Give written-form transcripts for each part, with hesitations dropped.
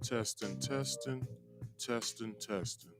Testing, testing, testing, testing.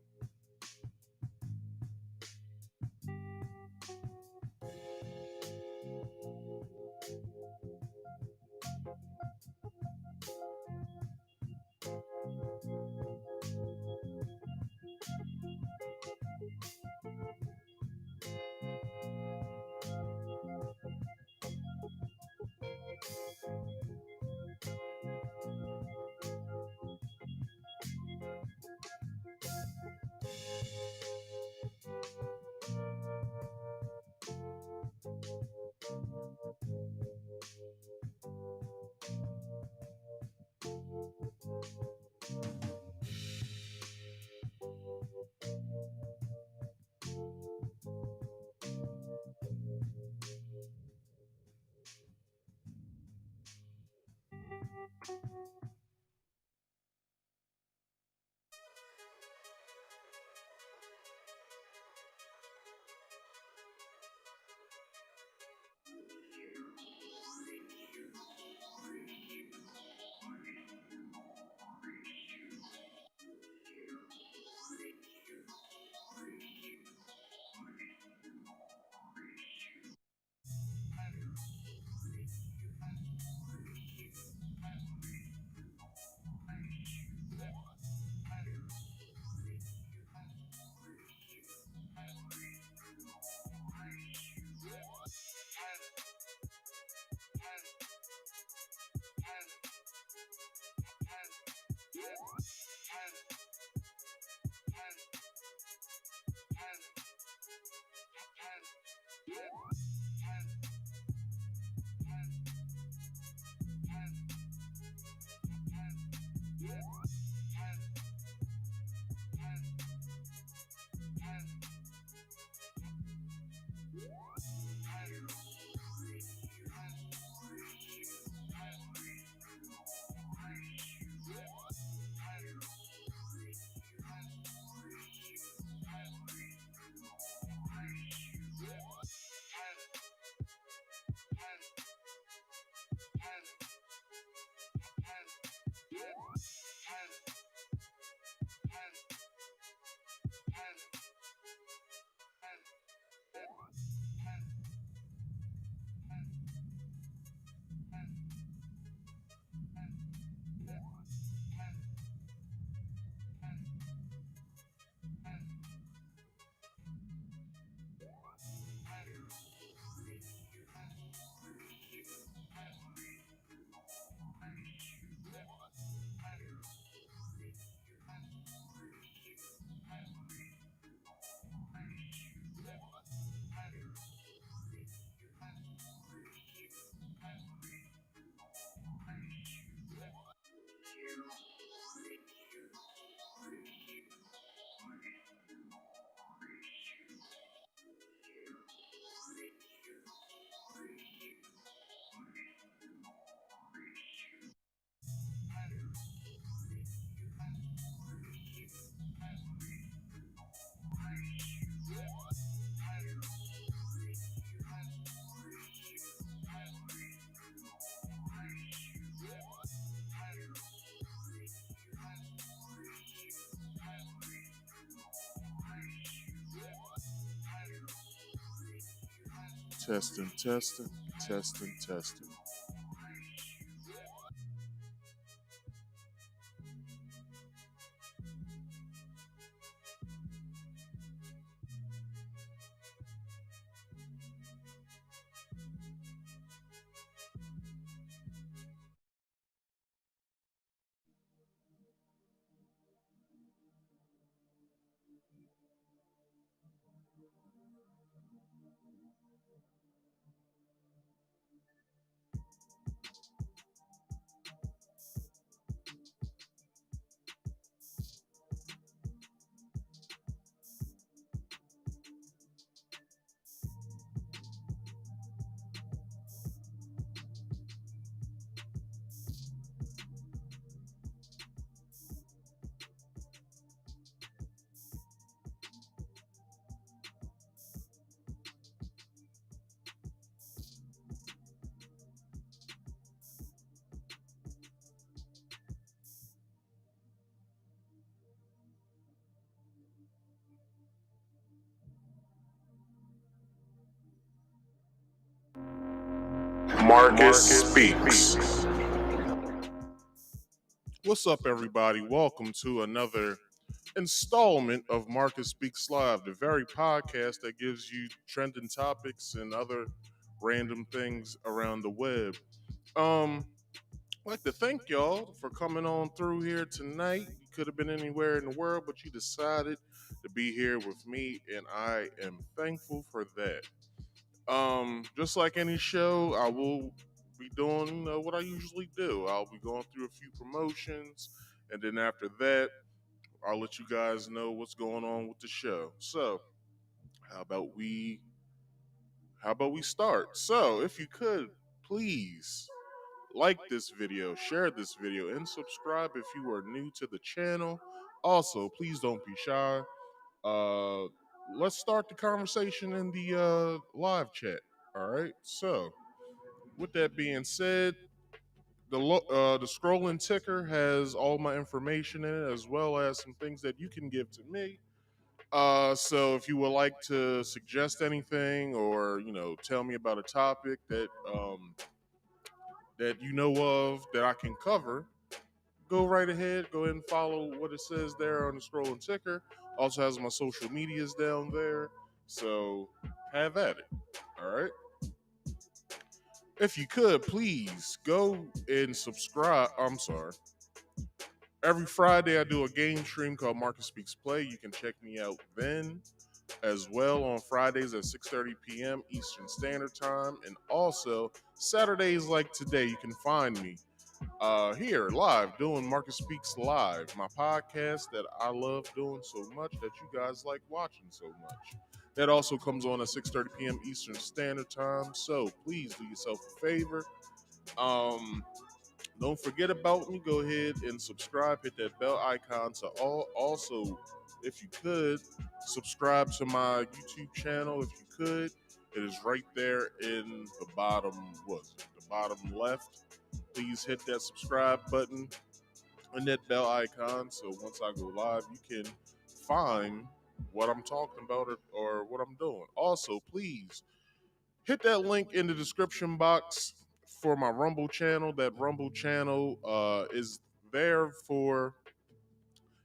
Testing, testing, testing, testing. Marcus Speaks. What's up, everybody? Welcome to another installment of Marcus Speaks Live, the very podcast that gives you trending topics and other random things around the web. I'd like to thank y'all for coming on through here tonight. You could have been anywhere in the world, but you decided to be here with me, and I am thankful for that. Just like any show, I will be doing what I usually do. I'll be going through a few promotions, and then after that, I'll let you guys know what's going on with the show. So, how about we how about we start? So, if you could please like this video, share this video, and subscribe if you are new to the channel. Also, please don't be shy. Uh, let's start the conversation in the live chat. All right. So, with that being said, the scrolling ticker has all my information in it, as well as some things that you can give to me. So if you would like to suggest anything, or tell me about a topic that you know of that I can cover, go right ahead. Go ahead and follow what it says there on the scrolling ticker. Also has my social medias down there. So have at it. All right. If you could, please go and subscribe. I'm sorry. Every Friday, I do a game stream called Marcus Speaks Play. You can check me out then as well on Fridays at 6:30 p.m. Eastern Standard Time. And also, Saturdays like today, you can find me here live doing Marcus Speaks Live, my podcast that I love doing so much that you guys like watching so much. That also comes on at 6:30 p.m. Eastern Standard Time. So please do yourself a favor. Um, don't forget about me. Go ahead and subscribe. Hit that bell icon to all. Also, if you could, subscribe to my YouTube channel. If you could, it is right there in the bottom. The bottom left? Please hit that subscribe button and that bell icon. So once I go live, you can find what I'm talking about, or what I'm doing. Also, please hit that link in the description box for my Rumble channel. That Rumble channel is there for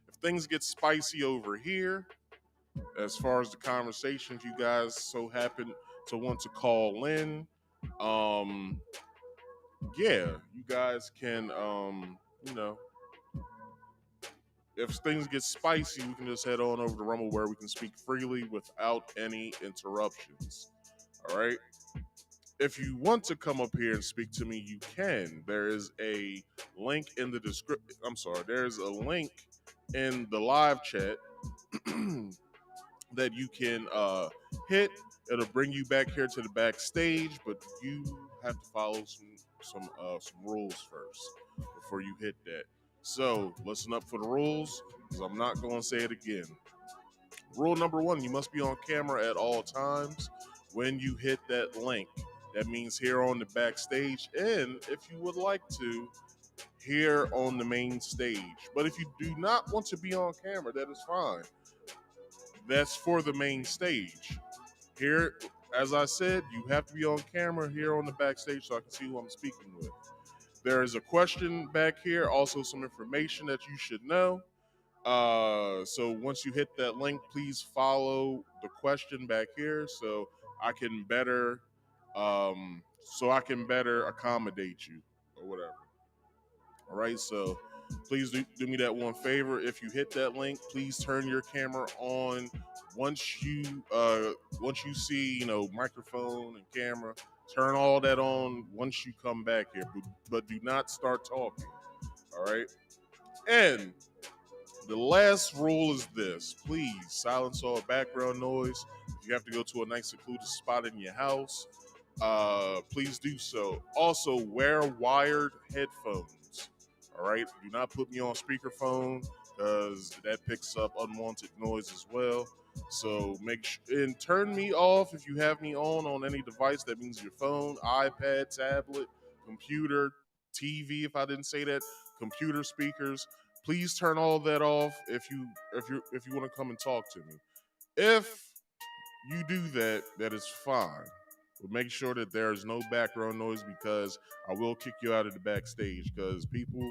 if things get spicy over here, as far as the conversations you guys so happen to want to call in. Um, yeah, you guys can, you know, if things get spicy, we can just head on over to Rumble where we can speak freely without any interruptions. All right. If you want to come up here and speak to me, you can. There is a link in the description. I'm sorry. There's a link in the live chat that you can hit. It'll bring you back here to the backstage, but you have to follow some rules first before you hit that. So listen up for the rules, because I'm not going to say it again. Rule number one: you must be on camera at all times when you hit that link. That means here on the backstage, and if you would like to, here on the main stage. But if you do not want to be on camera, that is fine. That's for the main stage. Here, as I said, you have to be on camera here on the backstage so I can see who I'm speaking with. There is a question back here, also some information that you should know. So once you hit that link, please follow the question back here so I can better, accommodate you or whatever. All right, so please do me that one favor. If you hit that link, please turn your camera on once you see microphone and camera. Turn all that on once you come back here, but do not start talking. All right, and the last rule is this: please silence all background noise. If you have to go to a nice secluded spot in your house, please do so. Also, wear wired headphones. All right, do not put me on speakerphone because that picks up unwanted noise as well. So and turn me off if you have me on any device. That means your phone, iPad, tablet, computer, TV. If I didn't say that, computer speakers. Please turn all that off if you want to come and talk to me. If you do that, that is fine. But make sure that there is no background noise because I will kick you out of the backstage because people,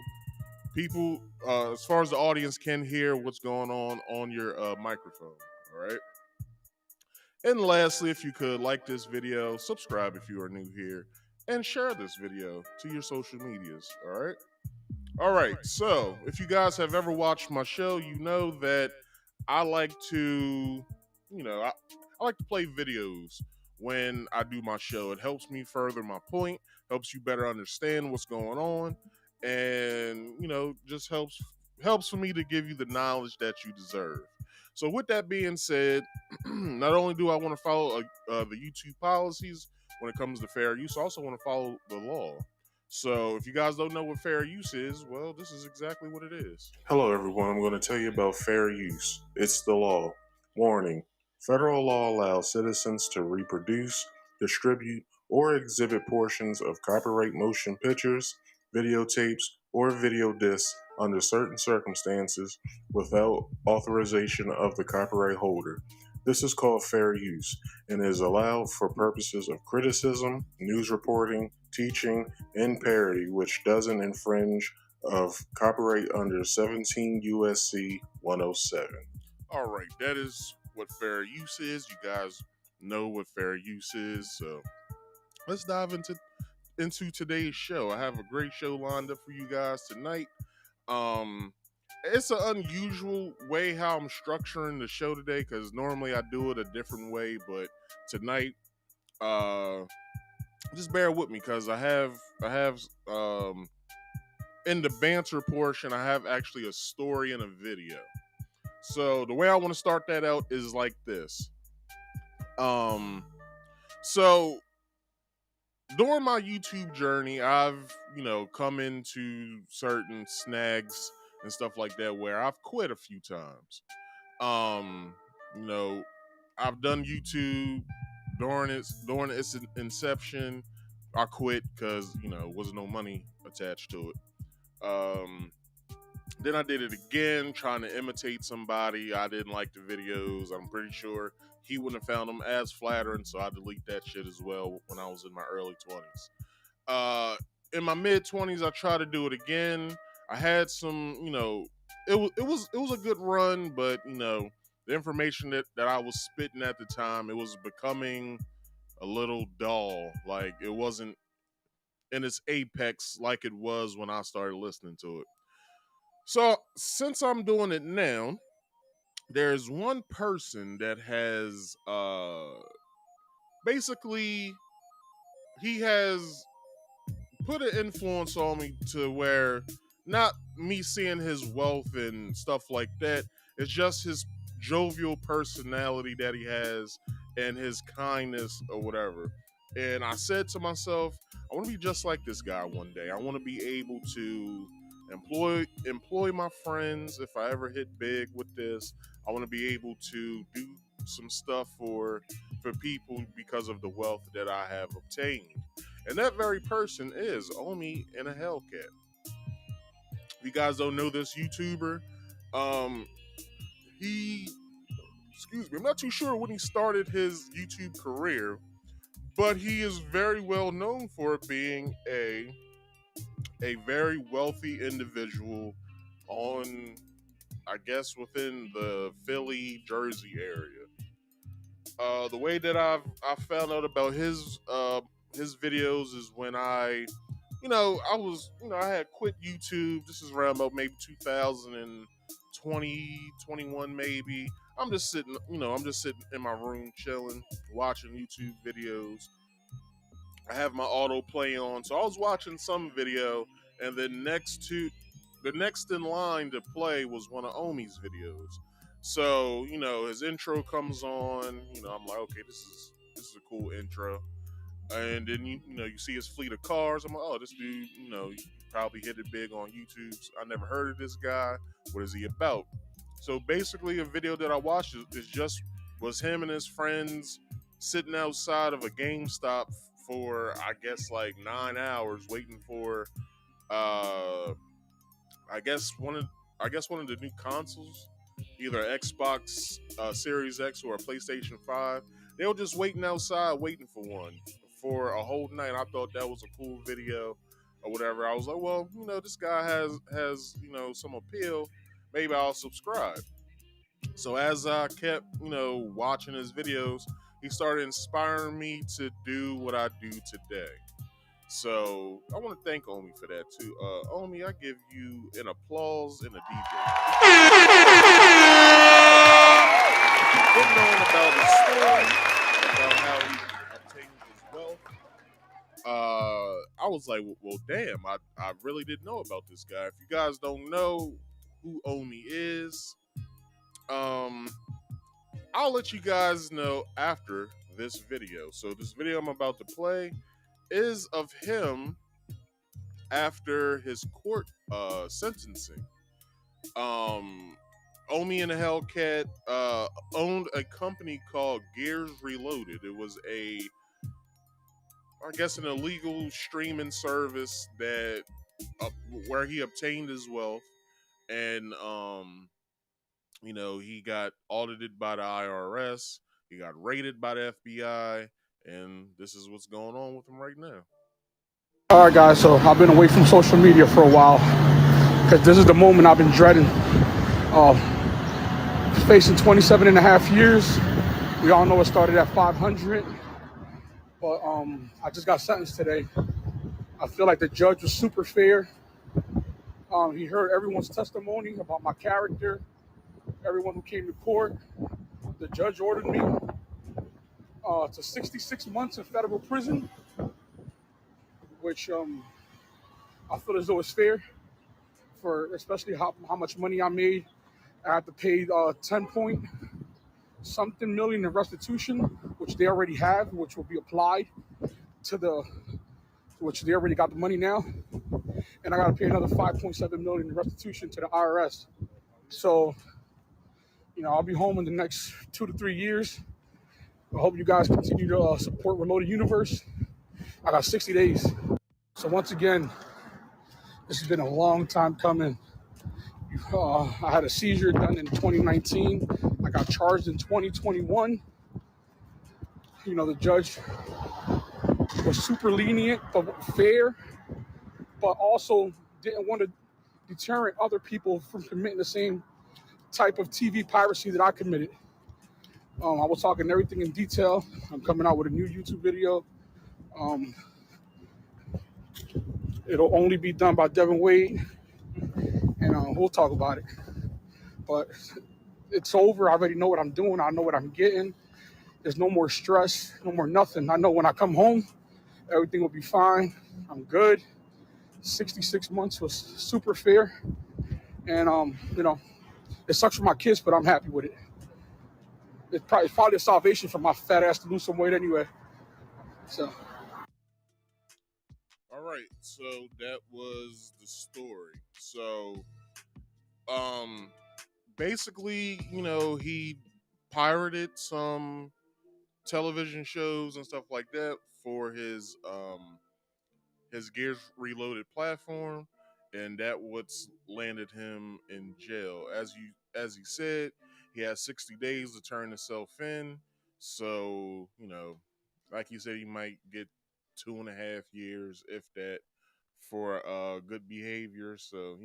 as far as the audience can hear what's going on your microphone. All right. And lastly, if you could like this video, subscribe if you are new here, and share this video to your social medias. All right. All right. So, if you guys have ever watched my show, you know that I like to, I like to play videos when I do my show. It helps me further my point, helps you better understand what's going on, and just helps for me to give you the knowledge that you deserve. So, with that being said, not only do I want to follow the YouTube policies when it comes to fair use, I also want to follow the law. So, if you guys don't know what fair use is, well, this is exactly what it is. Hello, everyone. I'm going to tell you about fair use. It's the law. Warning: federal law allows citizens to reproduce, distribute, or exhibit portions of copyright motion pictures, videotapes, or video discs under certain circumstances without authorization of the copyright holder. This is called fair use and is allowed for purposes of criticism, news reporting, teaching, and parody, which doesn't infringe of copyright under 17 USC 107. All right, that is what fair use is. You guys know what fair use is, so let's dive into today's show. I have a great show lined up for you guys tonight. It's an unusual way how I'm structuring the show today because normally I do it a different way, but tonight, just bear with me because I have in the banter portion, I have actually a story and a video. So the way I want to start that out is like this. So during my YouTube journey, I've, come into certain snags and stuff like that where I've quit a few times. Um, you know, I've done YouTube during its inception. I quit because, wasn't no money attached to it. Then I did it again, trying to imitate somebody. I didn't like the videos. I'm pretty sure he wouldn't have found them as flattering, so I delete that shit as well when I was in my early 20s. In my mid 20s, I tried to do it again. I had some, it was a good run, but the information that I was spitting at the time, it was becoming a little dull. Like it wasn't in its apex like it was when I started listening to it. So since I'm doing it now, there's one person that has basically he has put an influence on me to where not me seeing his wealth and stuff like that. It's just his jovial personality that he has and his kindness or whatever. And I said to myself, I want to be just like this guy one day. I want to be able to employ my friends if I ever hit big with this. I want to be able to do some stuff for people because of the wealth that I have obtained. And that very person is Omi in a Hellcat. If you guys don't know this YouTuber, he, excuse me, I'm not too sure when he started his YouTube career, but he is very well known for being a very wealthy individual on, I guess, within the Philly, Jersey area. The way that I found out about his videos is when I was I had quit YouTube. This is around about maybe 2020, 21 maybe. I'm just sitting in my room chilling, watching YouTube videos. I have my auto play on, so I was watching some video, and then the next in line to play was one of Omi's videos. So his intro comes on. I'm like, okay, this is a cool intro. And then you see his fleet of cars. I'm like, oh, this dude, he probably hit it big on YouTube. I never heard of this guy. What is he about? So basically, a video that I watched was him and his friends sitting outside of a GameStop for, I guess, like 9 hours waiting for uh I guess one of one of the new consoles, either Xbox Series X or a PlayStation 5. They were just waiting outside, waiting for one for a whole night. I thought that was a cool video or whatever. I was like, well, this guy has some appeal. Maybe I'll subscribe. So as I kept watching his videos, he started inspiring me to do what I do today. So I want to thank Omi for that too. Omi, I give you an applause and a DJ. Getting on about his story, about how he obtained his wealth. I was like, well, damn, I really didn't know about this guy. If you guys don't know who Omi is, um, I'll let you guys know after this video. So this video I'm about to play is of him after his court sentencing. Um, Omi and the Hellcat owned a company called Gears Reloaded. It was I guess, an illegal streaming service that where he obtained his wealth, and he got audited by the IRS. He got raided by the FBI, and this is what's going on with him right now. All right, guys, so I've been away from social media for a while because this is the moment I've been dreading. Uh, Facing 27 and a half years. We all know it started at 500, but I just got sentenced today. I feel like the judge was super fair. He heard everyone's testimony about my character, everyone who came to court. The judge ordered me to 66 months in federal prison, which I feel as though it's fair for especially how much money I made. I had to pay 10 point something million in restitution, which they already have, which will be applied to which they already got the money now. And I got to pay another 5.7 million in restitution to the IRS. So, I'll be home in the next 2 to 3 years. I hope you guys continue to support Reloaded Universe. I got 60 days. So once again, this has been a long time coming. I had a seizure done in 2019. I got charged in 2021. The judge was super lenient but fair, but also didn't want to deter other people from committing the same type of TV piracy that I committed. I was talking everything in detail. I'm coming out with a new YouTube video. It'll only be done by Devin Wade, and we'll talk about it. But it's over. I already know what I'm doing. I know what I'm getting. There's no more stress, no more nothing. I know when I come home, everything will be fine. I'm good. 66 months was super fair. And, it sucks for my kids, but I'm happy with it. It's probably a salvation for my fat ass to lose some weight anyway. So. All right, so that was the story. So, basically, he pirated some television shows and stuff like that for his Gears Reloaded platform, and that what's landed him in jail. As he said, he has 60 days to turn himself in. So Like he said, he might get 2.5 years, if that, for good behavior. So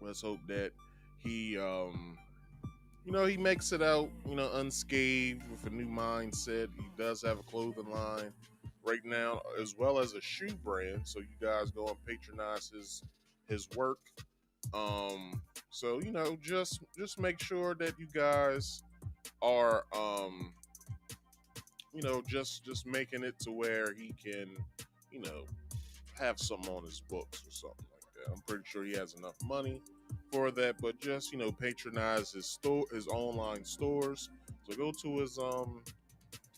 let's hope that he he makes it out unscathed with a new mindset. He does have a clothing line right now, as well as a shoe brand. So you guys go and patronize his work. So just make sure that you guys are just making it to where he can you know have something on his books or something like that. I'm pretty sure he has enough money for that, but just patronize his online stores. So go to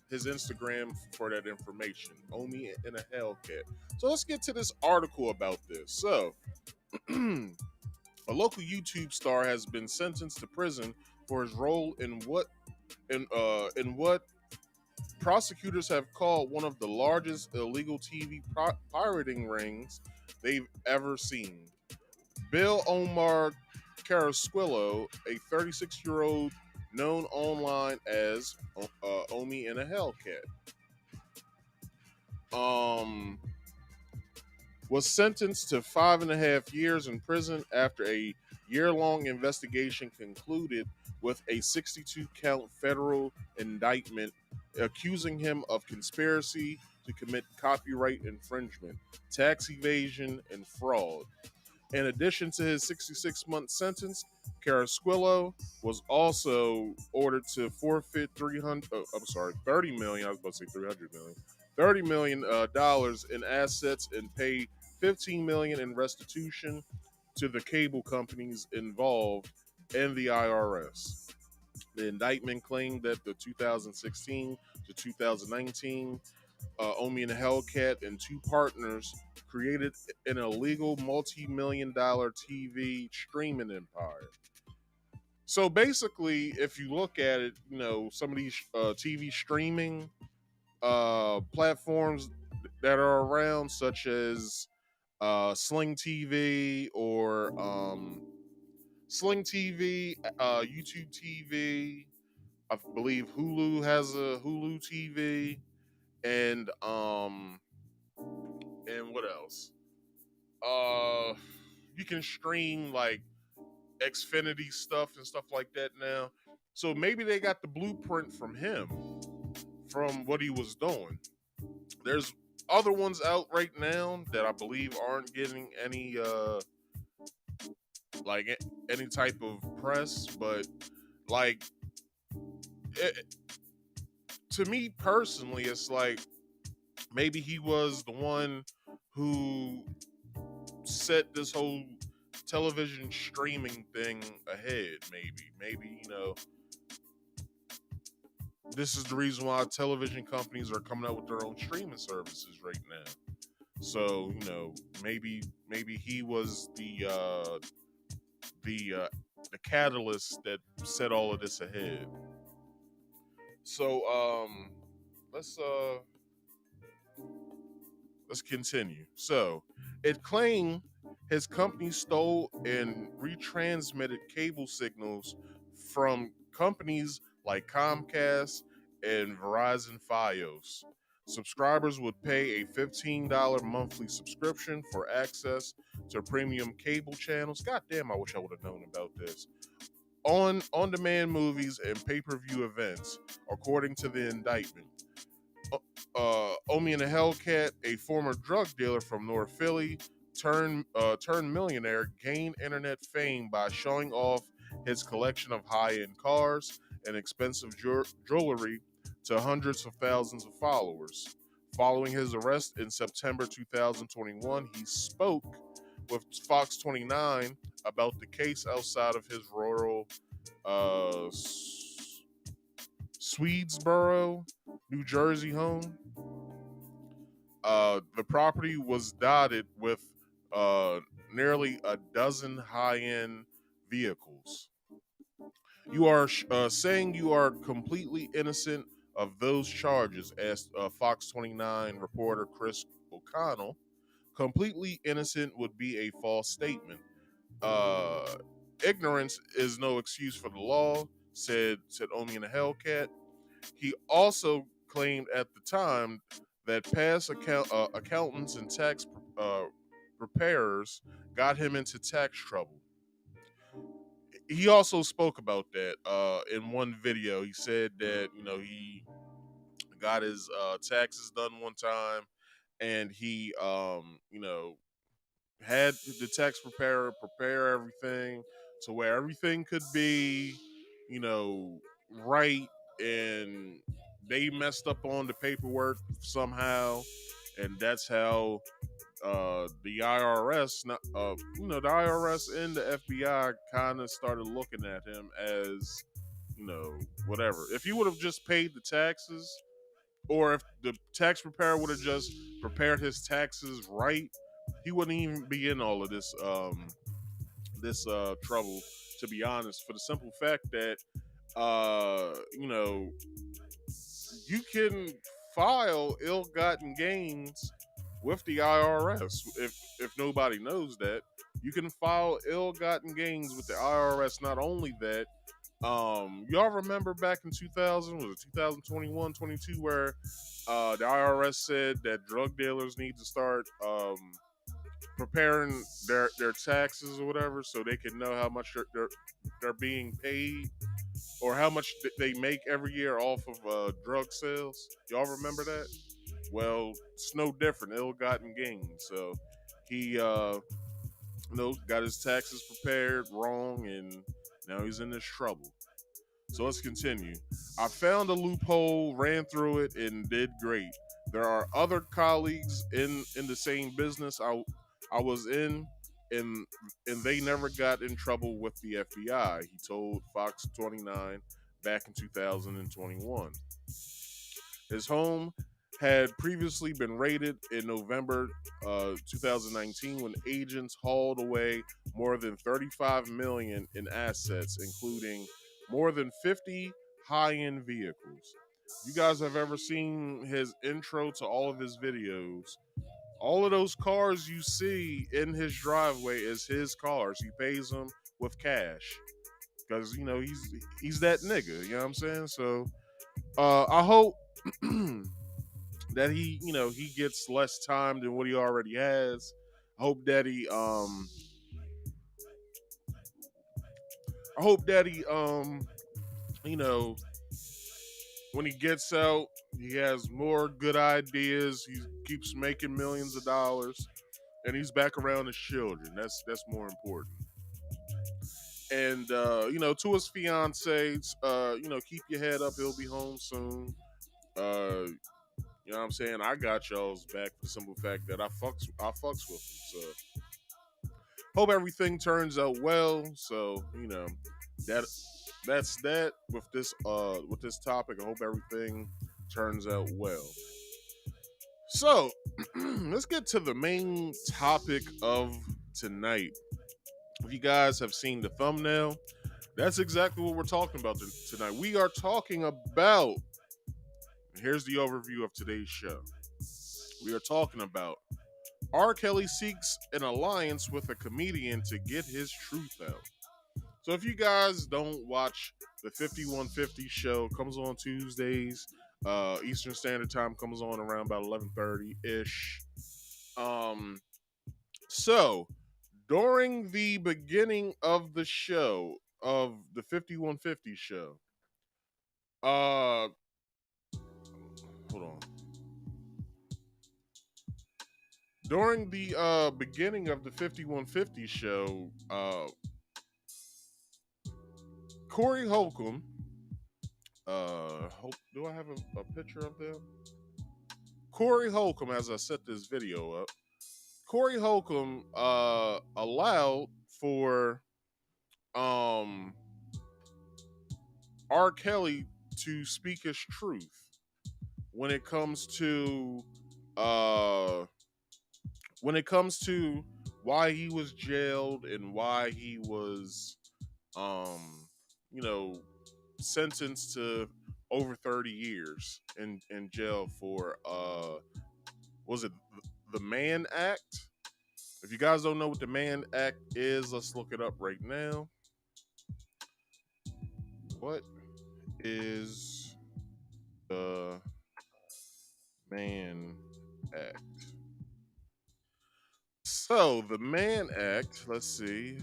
his Instagram for that information. Omi in a Hellcat. So let's get to this article about this. So a local YouTube star has been sentenced to prison for his role in what prosecutors have called one of the largest illegal TV pirating rings they've ever seen. Bill Omar Carasquillo, a 36-year-old known online as Omi in a Hellcat, um, was sentenced to 5.5 years in prison after a year-long investigation concluded with a 62-count federal indictment accusing him of conspiracy to commit copyright infringement, tax evasion, and fraud. In addition to his 66-month sentence, Carasquillo was also ordered to forfeit 30 million. I was about to say 300 million. $30 million in assets and pay 15 million in restitution to the cable companies involved and the IRS. The indictment claimed that the 2016 to 2019 Omi and Hellcat and two partners created an illegal multi-million-dollar TV streaming empire. So basically, if you look at it, some of these TV streaming platforms that are around, such as Sling TV or Sling TV, YouTube TV. I believe Hulu has a Hulu TV, and what else? Uh, you can stream like Xfinity stuff and stuff like that now. So maybe they got the blueprint from him, from what he was doing. There's other ones out right now that I believe aren't getting like any type of press, but like it, to me personally, it's like maybe he was the one who set this whole television streaming thing ahead. Maybe this is the reason why television companies are coming out with their own streaming services right now. So maybe he was the catalyst that set all of this ahead. So let's uh let's continue. So it claimed his company stole and retransmitted cable signals from companies like Comcast and Verizon Fios. Subscribers would pay a $15 monthly subscription for access to premium cable channels. God damn, I wish I would have known about this. On-demand movies and pay-per-view events, according to the indictment. Omi and a Hellcat, a former drug dealer from North Philly, turned millionaire, gained internet fame by showing off his collection of high-end cars and expensive jewelry to hundreds of thousands of followers. Following his arrest in September 2021, he spoke with Fox 29 about the case outside of his rural uh, Swedesboro, New Jersey home. The property was dotted with nearly a dozen high-end vehicles. You are saying you are completely innocent of those charges, asked Fox 29 reporter Chris O'Connell. Completely innocent would be a false statement. Uh, Ignorance is no excuse for the law, said Omi and a Hellcat. He also claimed at the time that past accountants and tax preparers got him into tax trouble. He also spoke about that in one video. He said that he got his taxes done one time, and he had the tax preparer prepare everything to where everything could be you know right, and they messed up on the paperwork somehow, and that's how the IRS, not, the IRS and the FBI kind of started looking at him as, whatever. If he would have just paid the taxes, or if the tax preparer would have just prepared his taxes right, he wouldn't even be in all of this trouble. To be honest, for the simple fact that, you know, you can file ill-gotten gains with the IRS. If nobody knows that, you can file ill-gotten gains with the IRS. Not only that, y'all remember back in 2000, was it 2021, 22, where the IRS said that drug dealers need to start preparing their taxes or whatever, so they can know how much they're being paid, or how much they make every year off of drug sales. Y'all remember that? Well, it's no different. Ill-gotten gains. So he, got his taxes prepared wrong, and now he's in this trouble. So let's continue. I found a loophole, ran through it, and did great. There are other colleagues in the same business I was in, and they never got in trouble with the FBI. He told Fox 29 back in 2021. His home had previously been raided in November 2019 when agents hauled away more than 35 million in assets, including more than 50 high-end vehicles. You guys have ever seen his intro to all of his videos? All of those cars you see in his driveway is his cars. He pays them with cash because he's that nigga. You know what I'm saying? So I hope that he gets less time than what he already has. I hope that he you know when he gets out, he has more good ideas. He keeps making millions of dollars, and he's back around his children. That's more important. And to his fiance, keep your head up. He'll be home soon. You know what I'm saying? I got y'all's back for the simple fact that I fucks with him. So hope everything turns out well. So that that's that with this topic. I hope everything turns out well. So let's get to the main topic of tonight. If you guys have seen the thumbnail, that's exactly what we're talking about tonight. We are talking about. Here's the overview of today's show. We are talking about R.Kelly seeks an alliance with a comedian to get his truth out. So if you guys don't watch the 5150 show, comes on Tuesdays, Eastern Standard Time, comes on around about 11:30 ish. So during the beginning of the show of the 5150 show, uh, hold on. During the beginning of the 5150 show, Corey Holcomb, do I have a picture of them? Corey Holcomb, as I set this video up, Corey Holcomb allowed for um, R. Kelly to speak his truth when it comes to uh, why he was jailed and why he was you know sentenced to over 30 years in jail for was it the Mann Act? If you guys don't know what the Mann Act is, let's look it up right now. What is the Mann Act. So the Mann Act, let's see,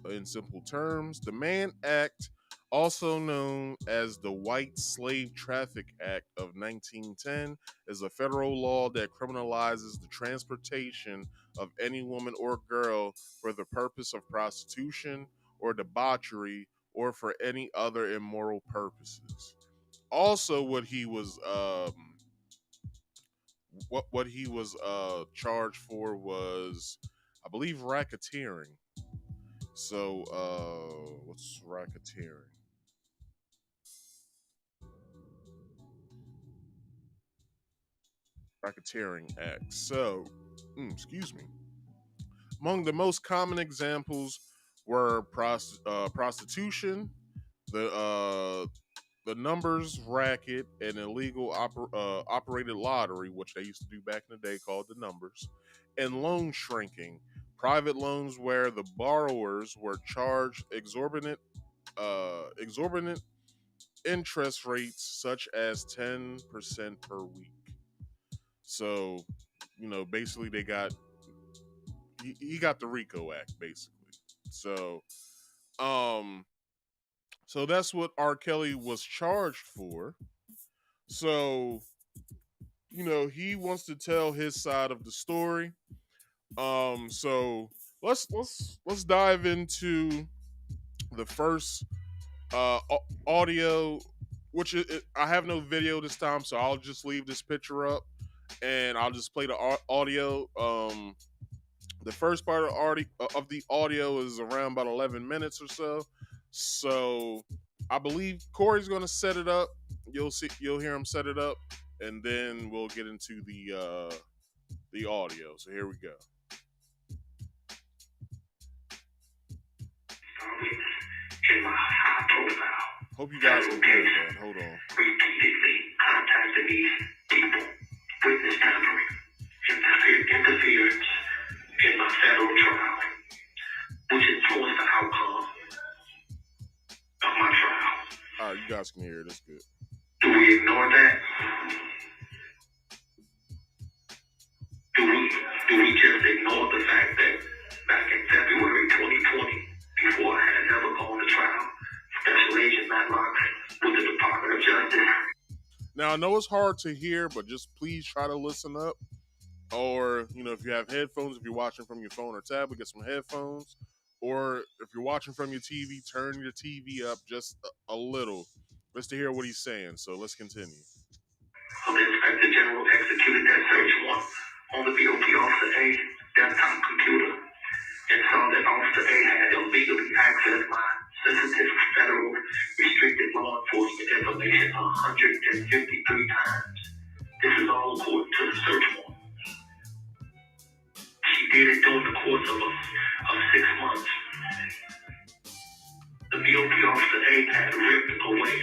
in simple terms, the Mann Act, also known as the White Slave Traffic Act of 1910, is a federal law that criminalizes the transportation of any woman or girl for the purpose of prostitution or debauchery or for any other immoral purposes. Also, what he was charged for was, I believe, racketeering. So what's racketeering? Racketeering Act. So, excuse me. Among the most common examples were prostitution, the the numbers racket, and illegal operated lottery, which they used to do back in the day, called the numbers, and loan shrinking, private loans where the borrowers were charged exorbitant interest rates such as 10% per week. So, basically he got the RICO Act basically. So, um, so that's what R. Kelly was charged for. So, he wants to tell his side of the story. So let's dive into the first audio, which I have no video this time, so I'll just leave this picture up and I'll just play the audio. The first part of the audio is around about 11 minutes or so. So I believe Corey's going to set it up. You'll hear him set it up, and then we'll get into the audio. So here we go. In my high profile. Hope you guys can hear that. Hold on. Repeatedly contacted these people, witness tampering, interference in my federal trial, which influenced the outcome of my trial. All right, you guys can hear it. That's good. Do we ignore that? Do we just ignore the fact that back in February 2020, before I had ever gone to trial, Special Agent Matlock with the Department of Justice? Now, I know it's hard to hear, but just please try to listen up. Or, if you have headphones, if you're watching from your phone or tablet, get some headphones. Or if you're watching from your TV, turn your TV up just a little, just to hear what he's saying. So let's continue. The Inspector General executed that search warrant on the BOP Officer A desktop computer and saw that Officer A had illegally accessed my sensitive federal restricted law enforcement information 153 times. This is all according to the search warrant. She did it during the course of 6 months. The BOP Officer A had ripped away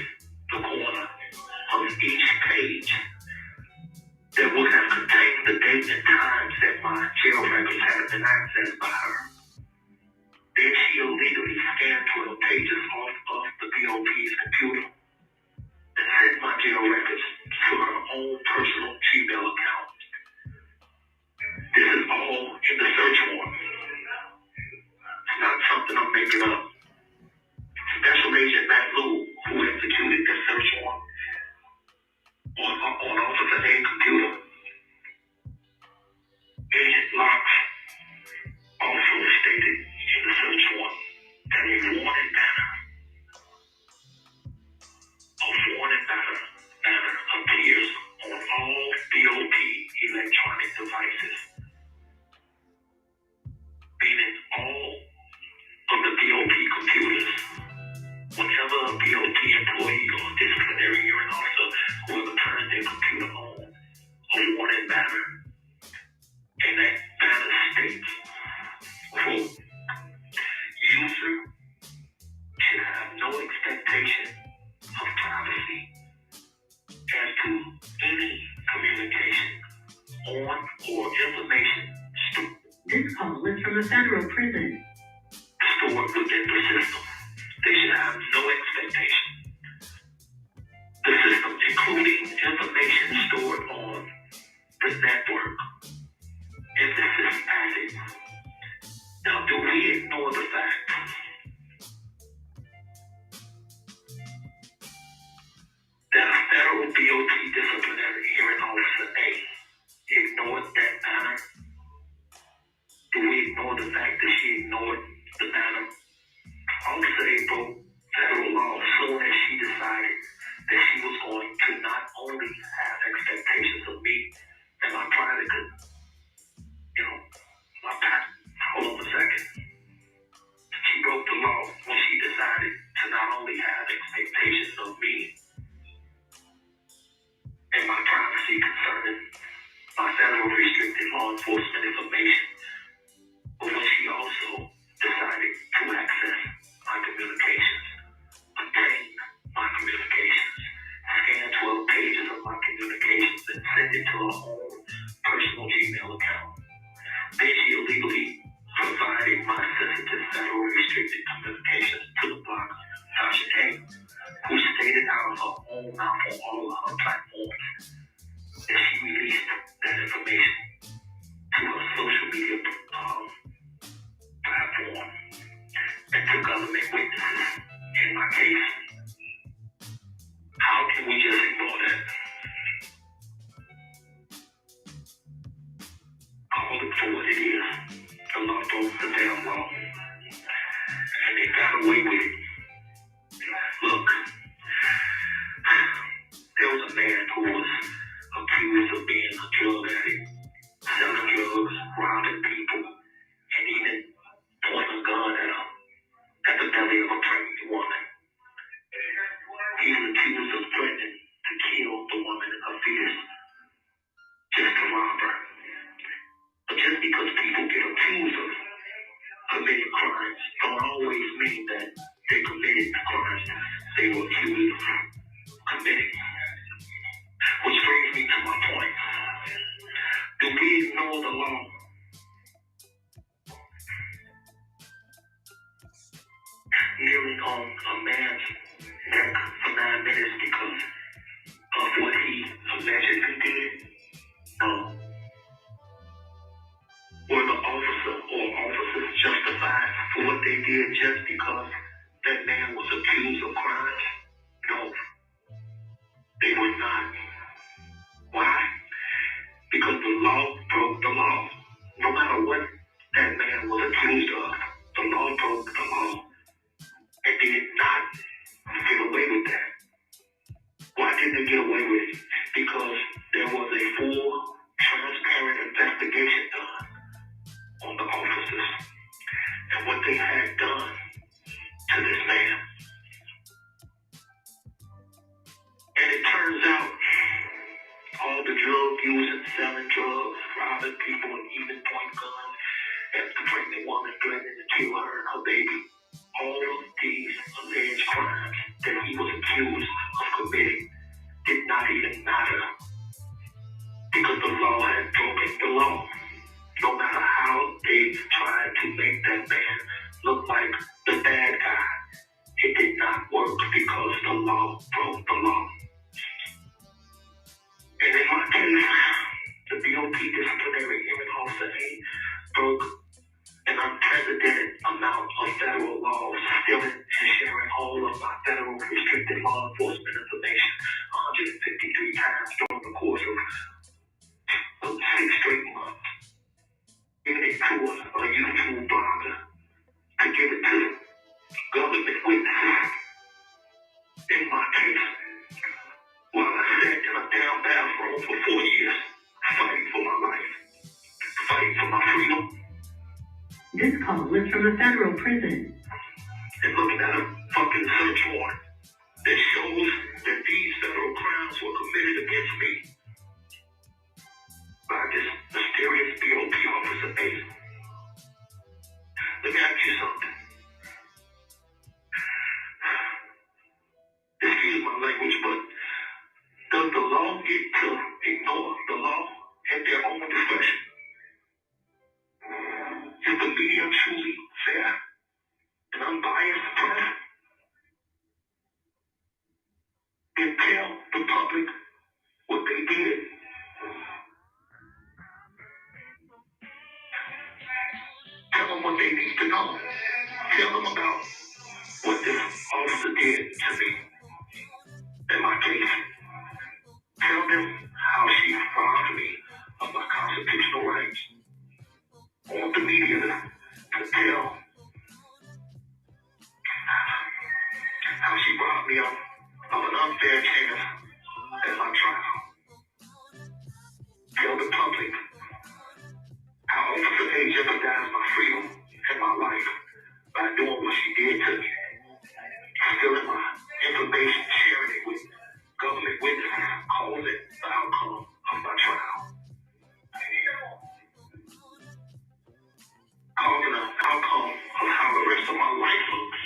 the corner of each page that would have contained the date and times that my jail records had been accessed by her. Then she illegally scanned 12 pages off of the BOP's computer and sent my jail records to her own personal Gmail account. This is all in the search warrant. It's not something I'm making up. Special Agent Matt Lou, who executed the search warrant on Officer A computer. Agent Locke also stated in the search warrant that a warning banner appears on all BOP electronic devices, meaning all of the BOP computers. Whenever a BOP employee or disciplinary hearing officer whoever turns their computer on, a warning banner, and that banner states, quote, user should have no expectation of privacy as to any communication on or information stored. This call is from a federal prison. Stored within the system. They should have no expectation. The system, including information stored on network. Emphasis added. Now, do we ignore the fact that a federal DOT disciplinary hearing officer A ignored that matter? Do we ignore the fact that she ignored the matter? Officer A broke federal law as soon as she decided that she was going to not only have expectations of me and my private, hold on a second. She broke the law when she decided to not only have expectations of me and my privacy concerning my federal restricted law enforcement information, but when she also decided to access my communications, obtain my communications, scan 12 pages of my communications and send it to her own personal Gmail account. Then she illegally provided my sensitive federal restricted communications to the block Tasha K, who stated out of her own mouth on all of her platforms that she released that information to her social media platform and to government witnesses in my case. How can we just ignore that? Call it for what it is. The law broke the damn law. And they got away with it. Look, there was a man who was accused of being a drug addict, selling drugs, robbing people, and even pointing a gun at the belly of a pregnant woman. He was accused of threatening to kill the woman and her fetus just to rob her. But just because people get accused of committing crimes don't always mean that they committed the crimes they were accused of committing. Which brings me to my point. Do we ignore the law? Kneeling on a man's neck for 9 minutes because of what he allegedly did? No. Were the officer or officers justified for what they did just because that man was accused of crimes? No. They were not. Why? Because the law broke the law. No matter what that man was accused of, the law broke the law and did not get away with that. Why didn't they get away with it? Because there was a full, transparent investigation done on the officers and what they had done to this man. And it turns out all the drug using, selling drugs, robbing people, and even point guns at the pregnant woman threatening to kill her and her baby. All of these alleged crimes that he was accused of committing did not even matter because the law had broken the law. No matter how they tried to make that man look like the bad guy, it did not work because the law broke the law. And in my case, the BOP disciplinary hearing officer A broke an unprecedented amount of federal laws, stealing and sharing all of my federal restricted law enforcement information 153 times during the course of 6 straight months. Giving it to a YouTube blogger to give it to government witnesses. In my case, while I sat in a damn bathroom for 4 years, fighting for my life, fighting for my freedom. This call was from a federal prison. And looking at a fucking search warrant that shows that these federal crimes were committed against me by this mysterious BOP officer A. Let me ask you something. Excuse my language, but does the law get to ignore the law at their own discretion? Is the media truly fair and unbiased press? Then tell the public what they did. what they need to know. Tell them about what this officer did to me in my case. Tell them how she robbed me of my constitutional rights. I want the media to tell how she robbed me of an unfair chance at my trial. Tell the public how Officer A jeopardized my freedom and my life by doing what she did to me. Stealing my information, sharing it with government witnesses, causing the outcome of my trial. Causing the outcome of how the rest of my life looks.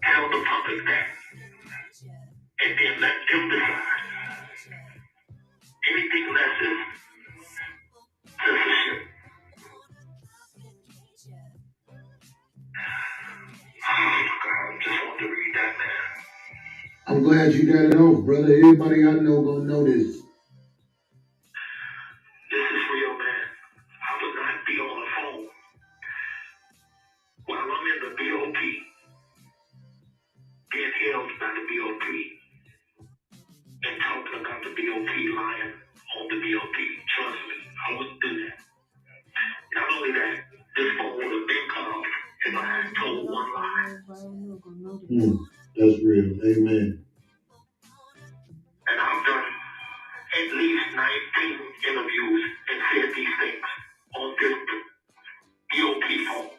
Tell the public that. And then let them decide. Anything less is censorship. Oh, God, I just want to read that, man. I'm glad you got it off, brother. Everybody I know gonna know this. This is real, man. I would not be on the phone while I'm in the BOP, being held by the BOP, and talking about the BOP lying on the BOP. Trust me, I wouldn't do that. Not only that, this phone would have been cut off if I had told one lie. That's real. Amen. And I've done at least 19 interviews and said these things on this BOP phone.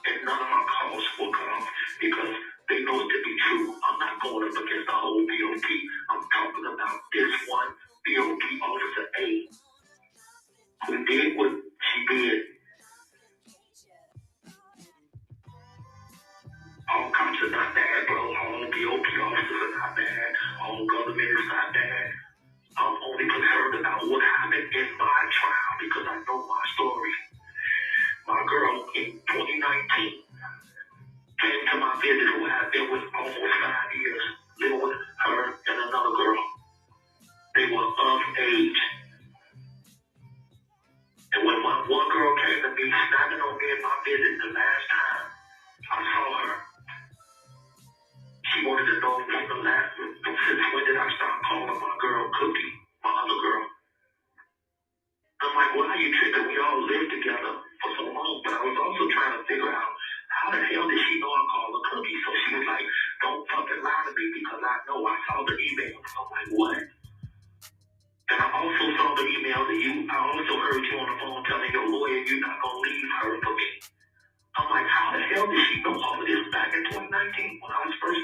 And none of my calls were cut off because they know it to be true. I'm not going up against the whole BOP. I'm talking about this one BOP officer A who did what she did. All cops are not bad, bro. All BOP officers are not bad. All government is not bad. I'm only concerned about what happened in my trial because I know my story. My girl in 2019 came to my visit who I've been with almost 5 years, living with her and another girl. They were of age. And when my one girl came to me snapping on me in my visit the last time I saw her, she wanted to know since when did I start calling my girl Cookie, my other girl. I'm like, why are you tripping? We all lived together for so long, but I was also trying to figure out how the hell did she know I called her Cookie? So she was like, don't fucking lie to me because I know I saw the email. I'm like, what? And I also saw the email that I also heard you on the phone telling your lawyer you're not going to leave her for me. I'm like, how the hell did she know all of this back in 2019 when I was when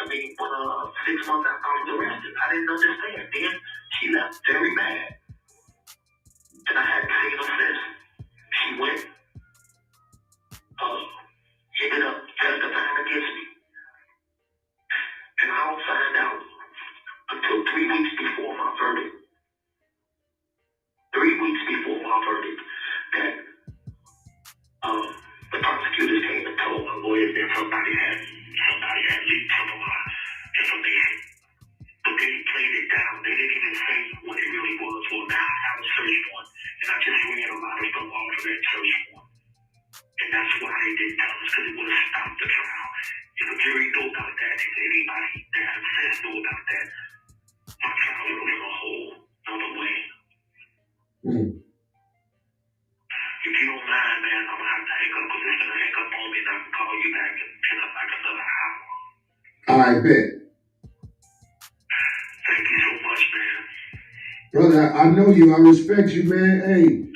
6 months after I was arrested? I didn't understand. Then she left very mad. And I hadn't seen her since. She went, ended up testifying against me. And I don't find out until 3 weeks before my verdict. 3 weeks before my verdict that the prosecutors came and told my lawyers that somebody had leaked some of my information. But they played it down. They didn't even say what it really was. Well, now I have a search warrant, and I just read a lot of stuff off of that search warrant. And that's why they didn't tell us, because it would have stopped the trial. If a jury knew about that, if anybody that had sense knew about that, my trial would have went a whole other way. If you don't mind, man, I'm going to have to hang up because it's going to hang up on me and I can call you back in like another hour. I bet. Thank you so much, man. Brother, I know you. I respect you, man. Hey.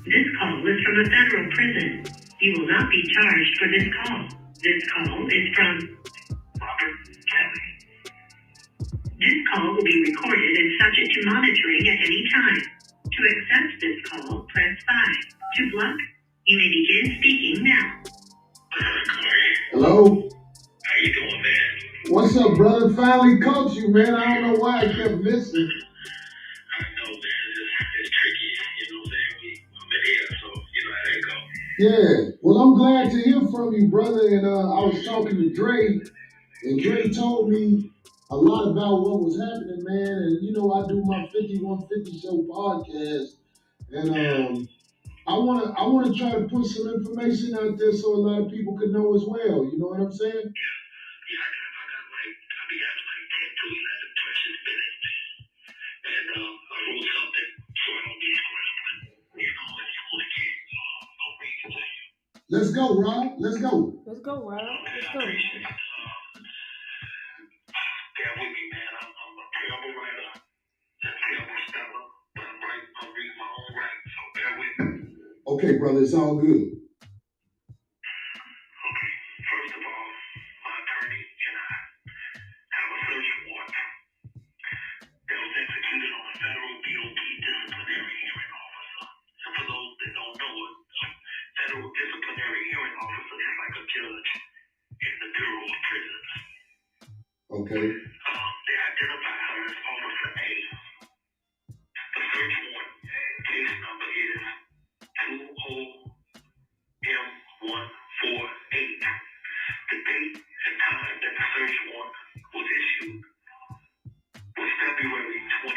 This call is from a federal prison. You will not be charged for this call. This call is from R.Kelly. This call will be recorded and subject to monitoring at any time. To accept this call, press 5. To block, you may begin speaking now. Hello? How you doing, man? What's up, brother? Finally caught you, man. I don't know why I kept missing. I know, man. It's tricky. You know what I'm saying? I'm in here, so you know how that go. Yeah. Well, I'm glad to hear from you, brother. And I was talking to Dre, and Dre told me a lot about what was happening, man. And you know, I do my 5150 show podcast, and I wanna try to put some information out there so a lot of people could know as well. You know what I'm saying? Yeah, I got like, I be having like 10 to 11 precious minutes, and I wrote something so I don't be scrambling. You know, if you want to get, I'll read it to you. Let's go, Rob. Let's go. Let's go, Rob. Okay, Let's I go. appreciate it. Bear with me, man. I'm a terrible writer and terrible speller, but I'm reading my own writing, so bear with me. Okay, brother. It's all good. Okay, first of all, my attorney and I have a search warrant that was executed on a federal DOP disciplinary hearing officer. And for those that don't know it, a federal disciplinary hearing officer is like a judge in the Bureau of Prisons. Okay. They identify her as Officer A. The search warrant case number is 20M148. The date and time that the search warrant was issued was February 27, 2020,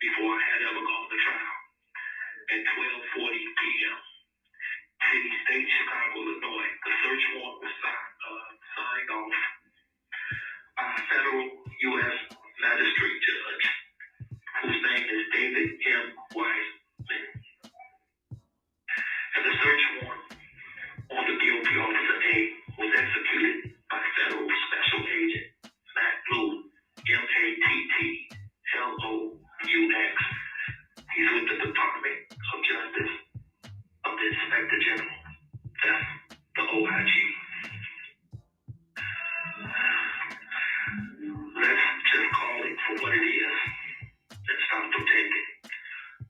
before I had ever gone to trial, at 12:40 p.m. City, State, Chicago, Illinois. The search warrant was signed off by a federal U.S. magistrate judge whose name is David M. Wiseman. And the search warrant on the DOP Officer A was executed by Federal Special Agent Matt Blue, MATTLOUX. He's with the Department of Justice of the Inspector General. That's the OIG. Let's just call it for what it is and stop pretending.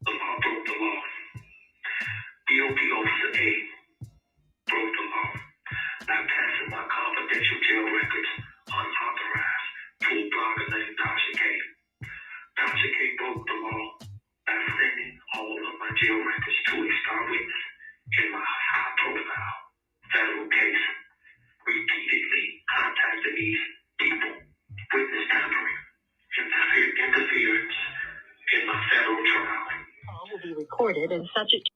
The law broke the law. DOP Officer A broke the law by passing my confidential jail records unauthorized to a blogger named Tasha K. Tasha K broke the law by sending all of my jail records to a star witness in my high-profile federal case, repeatedly contacting these people, witness tampering, interference in my federal trial. Call will be recorded and subject.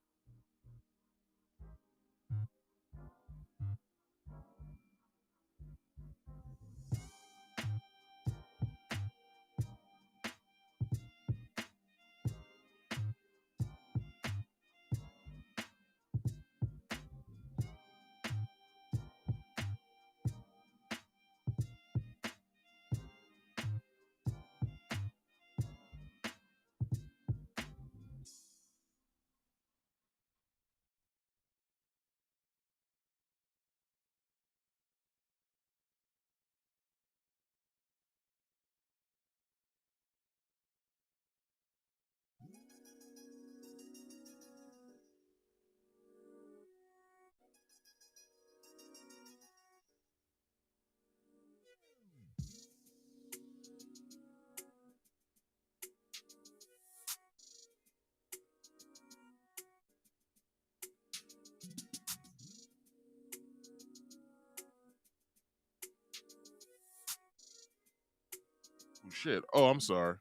Shit. Oh, I'm sorry.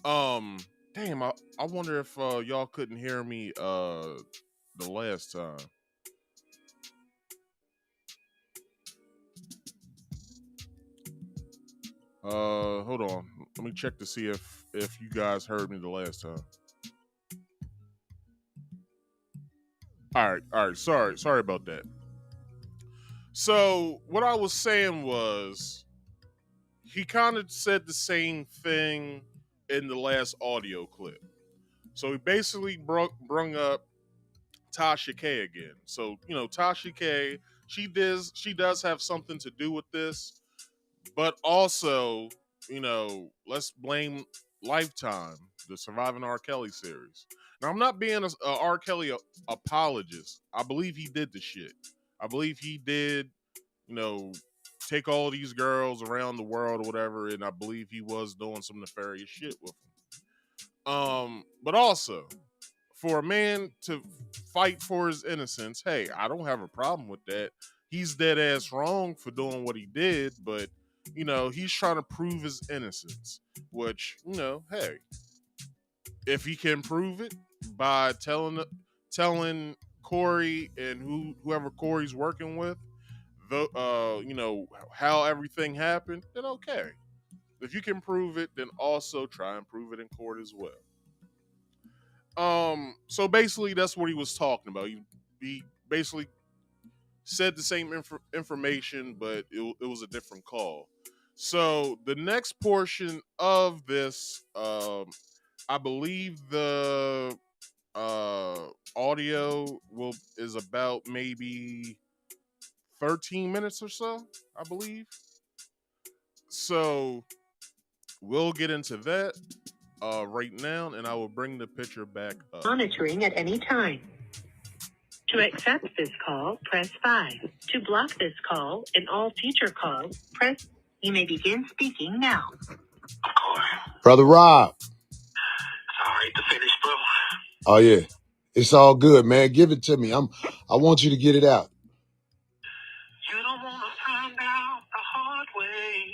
Damn, I wonder if y'all couldn't hear me the last time. Hold on. Let me check to see if you guys heard me the last time. All right. Sorry about that. So what I was saying was, he kind of said the same thing in the last audio clip. So he basically brung up Tasha K again. So, Tasha K, she does have something to do with this, but also, let's blame Lifetime, the Surviving R.Kelly series. Now, I'm not being a R. Kelly apologist. I believe he did the shit. I believe he did, take all these girls around the world or whatever, and I believe he was doing some nefarious shit with them. But also, for a man to fight for his innocence, hey, I don't have a problem with that. He's dead ass wrong for doing what he did, but he's trying to prove his innocence. Which, hey, if he can prove it by telling Corey and whoever Corey's working with, how everything happened, then okay. If you can prove it, then also try and prove it in court as well. So basically, that's what he was talking about. He basically said the same information, but it was a different call. So the next portion of this, I believe the audio is about maybe 13 minutes or so, I believe. So we'll get into that right now, and I will bring the picture back up. Monitoring at any time. To accept this call, press 5. To block this call and all future calls, press. You may begin speaking now. Of course. Brother Rob. Sorry to finish, bro. Oh yeah. It's all good, man. Give it to me. I want you to get it out. You don't want to find out the hard way.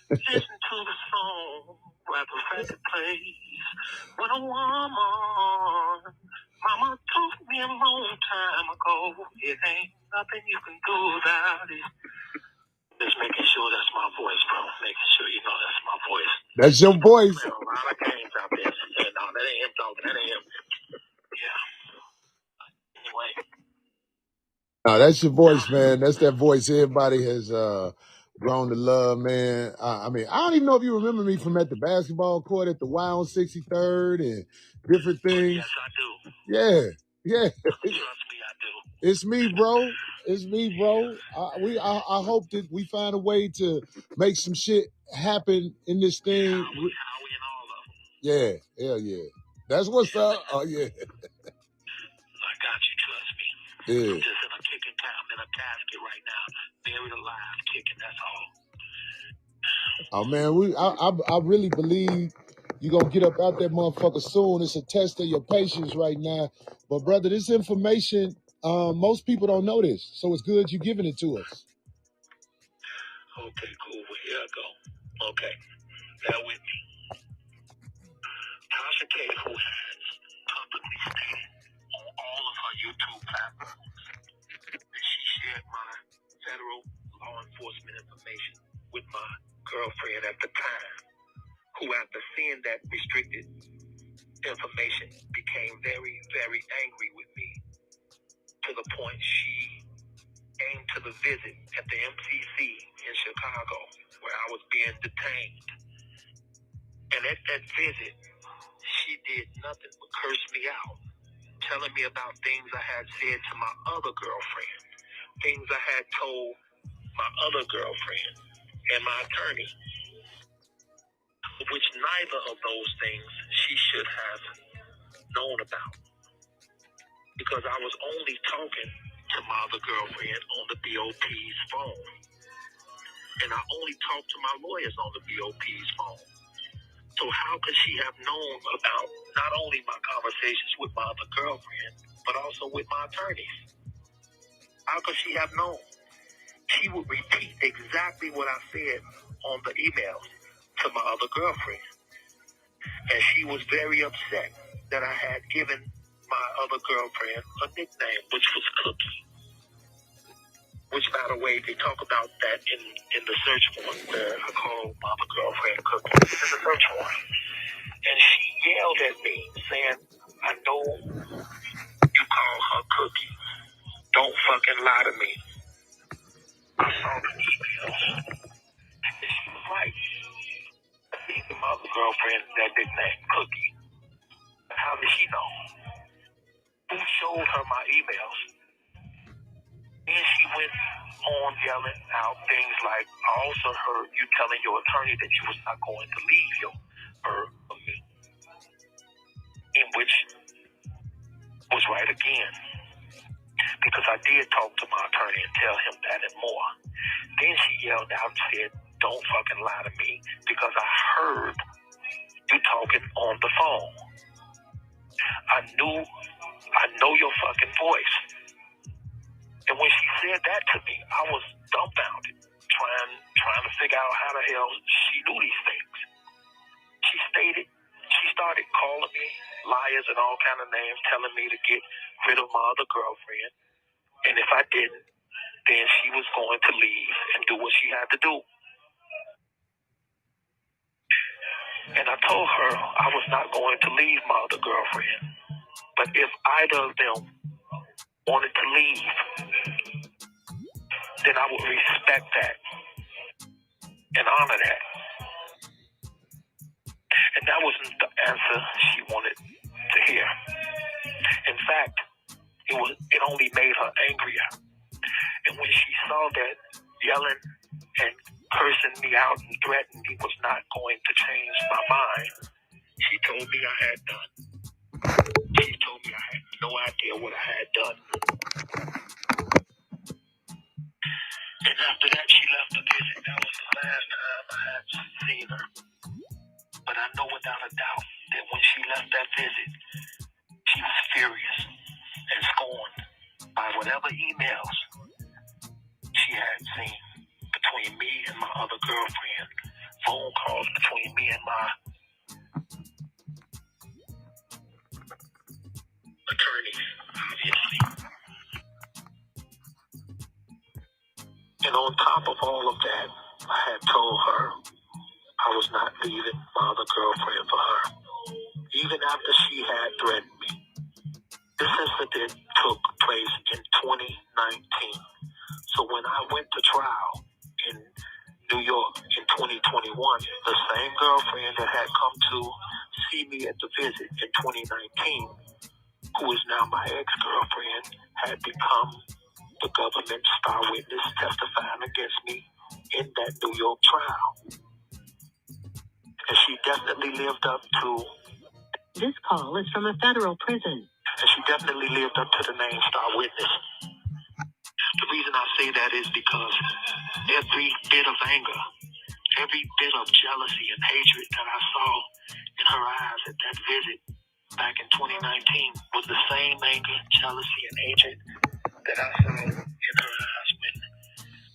Listen to the song where the record plays. When a woman, mama told me a long time ago, it ain't nothing you can do about it. Just making sure that's my voice, bro. Making sure you know that's my voice. That's your voice. There are a lot of games out there. Yeah, no, that ain't him talking. That ain't him. Yeah. Anyway. No, that's your voice, man. That's that voice everybody has grown to love, man. I mean, I don't even know if you remember me from at the basketball court at the Y on 63rd and different things. Yes, I do. Yeah. Trust me, I do. It's me, bro. It's me, bro. I hope that we find a way to make some shit happen in this thing. Howie and all of them. Yeah, hell yeah. That's what's up. Oh yeah. I got you, trust me. Yeah. I'm just I'm in a casket right now, buried alive, kicking, that's all. Oh man, I really believe you're gonna get up out that motherfucker soon. It's a test of your patience right now. But brother, this information, most people don't know this. So it's good you giving it to us. Okay, cool. Well, here I go. Okay. Bear with me. Tasha K, who has publicly stated on all of her YouTube platforms that she shared my federal law enforcement information with my girlfriend at the time, who after seeing that restricted information became very, very angry with me to the point she came to the visit at the MCC in Chicago where I was being detained. And at that visit, she did nothing but curse me out, telling me about things I had said to my other girlfriend, things I had told my other girlfriend and my attorney, which neither of those things she should have known about. Because I was only talking to my other girlfriend on the BOP's phone. And I only talked to my lawyers on the BOP's phone. So how could she have known about not only my conversations with my other girlfriend, but also with my attorneys? How could she have known? She would repeat exactly what I said on the emails to my other girlfriend. And she was very upset that I had given my other girlfriend a nickname, which was Cookie. Which, by the way, they talk about that in the search warrant where I call my other girlfriend Cookie. This is a search warrant. And she yelled at me, saying, I know you call her Cookie. Don't fucking lie to me. I saw the emails. And she was right. I think my other girlfriend girlfriend that didn't name Cookie. How did she know? Who showed her my emails? Then she went on yelling out things like, I also heard you telling your attorney that you was not going to leave her for me. In which was right again. Because I did talk to my attorney and tell him that and more. Then she yelled out and said, don't fucking lie to me because I heard you talking on the phone. I know your fucking voice. And when she said that to me, I was dumbfounded, trying to figure out how the hell she knew these things. She started calling me liars and all kind of names, telling me to get rid of my other girlfriend. And if I didn't, then she was going to leave and do what she had to do. And I told her I was not going to leave my other girlfriend. But if either of them wanted to leave, then I would respect that and honor that. And that wasn't the answer she wanted to hear. In fact, it only made her angrier. And when she saw that yelling and cursing me out and threatening me was not going to change my mind, she told me I had done. She told me I had no idea what I had done. And after that, she left the visit. That was the last time I had seen her. But I know without a doubt that when she left that visit, she was furious and scorned by whatever emails she had seen between me and my other girlfriend, phone calls between me and my attorney, obviously. And on top of all of that, I had told her I was not leaving my other girlfriend for her, even after she had threatened me. This incident took place in 2019. So when I went to trial in New York in 2021, the same girlfriend that had come to see me at the visit in 2019, who is now my ex-girlfriend, had become the government star witness testifying against me in that New York trial. And she definitely lived up to... This call is from a federal prison. And she definitely lived up to the name star witness. The reason I say that is because every bit of anger, every bit of jealousy and hatred that I saw in her eyes at that visit back in 2019 was the same anger, jealousy, and hatred that I saw in her eyes when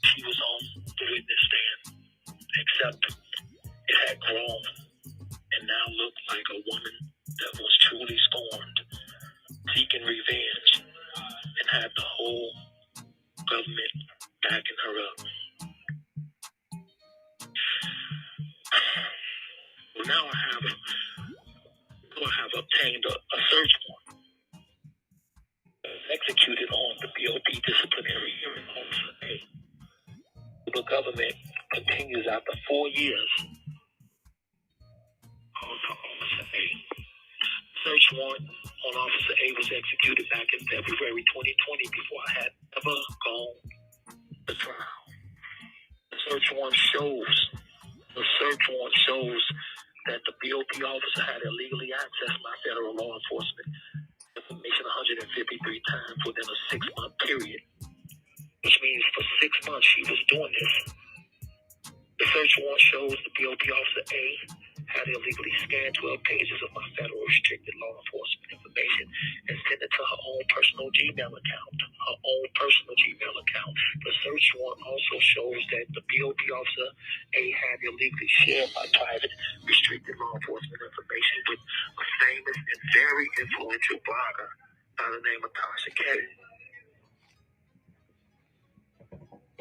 she was on the witness stand, except it had grown and now looked like a woman that was truly scorned, seeking revenge, and had the whole government backing her up. Well, now I have obtained a search warrant executed on the BOP disciplinary hearing officer A. The government continues after 4 years on Officer A. Search warrant on Officer A was executed back in February 2020 before I had ever gone to trial. The search warrant shows that the BOP officer had illegally accessed my federal law enforcement information 153 times within a 6-month period, which means for 6 months she was doing this. The search warrant shows the BOP officer A had illegally scanned 12 pages of my federal restricted law enforcement information and sent it to her own personal Gmail account. The search warrant also shows that the BOP officer A had illegally shared my private restricted law enforcement information with a famous and very influential blogger by the name of Tasha K.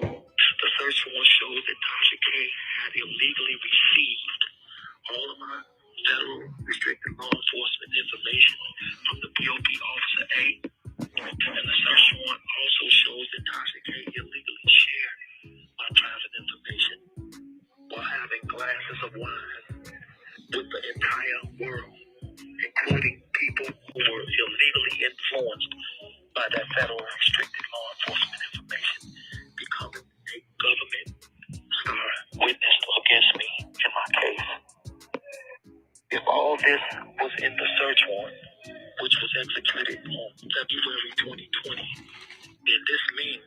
The search warrant shows that Tasha K had illegally received all of my federal restricted law enforcement information from the BOP officer A. And the search warrant also shows that Tasha K illegally shared my private information while having glasses of wine with the including people who were illegally influenced by that federal restricted law enforcement information, becoming a government star witness against me in my case. If all this was in the search warrant, which was executed on February 2020, then this means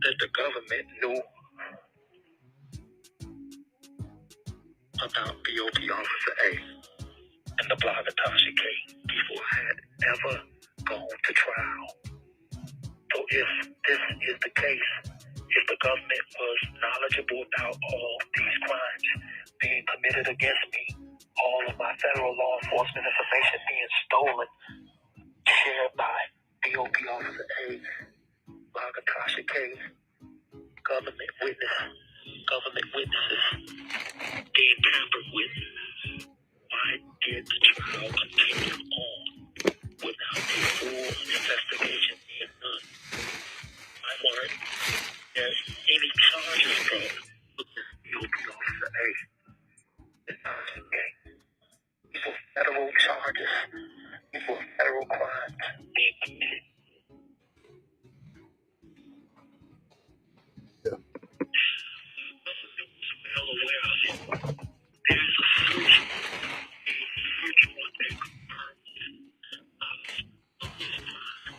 that the government knew about BOP Officer A and the blogger Tasha K before I had ever gone to trial. So if this is the case, if the government was knowledgeable about all these crimes being committed against me, all of my federal law enforcement information being stolen, shared by BOP Officer A, blogger Tasha K, government witnesses being tampered with, why did the trial continue on without a full investigation being done? Why weren't there any charges brought against BOP Officer A and Tasha K? For federal charges, for federal crimes being committed. Well aware of it. There is a search warrant that confirms of this crime.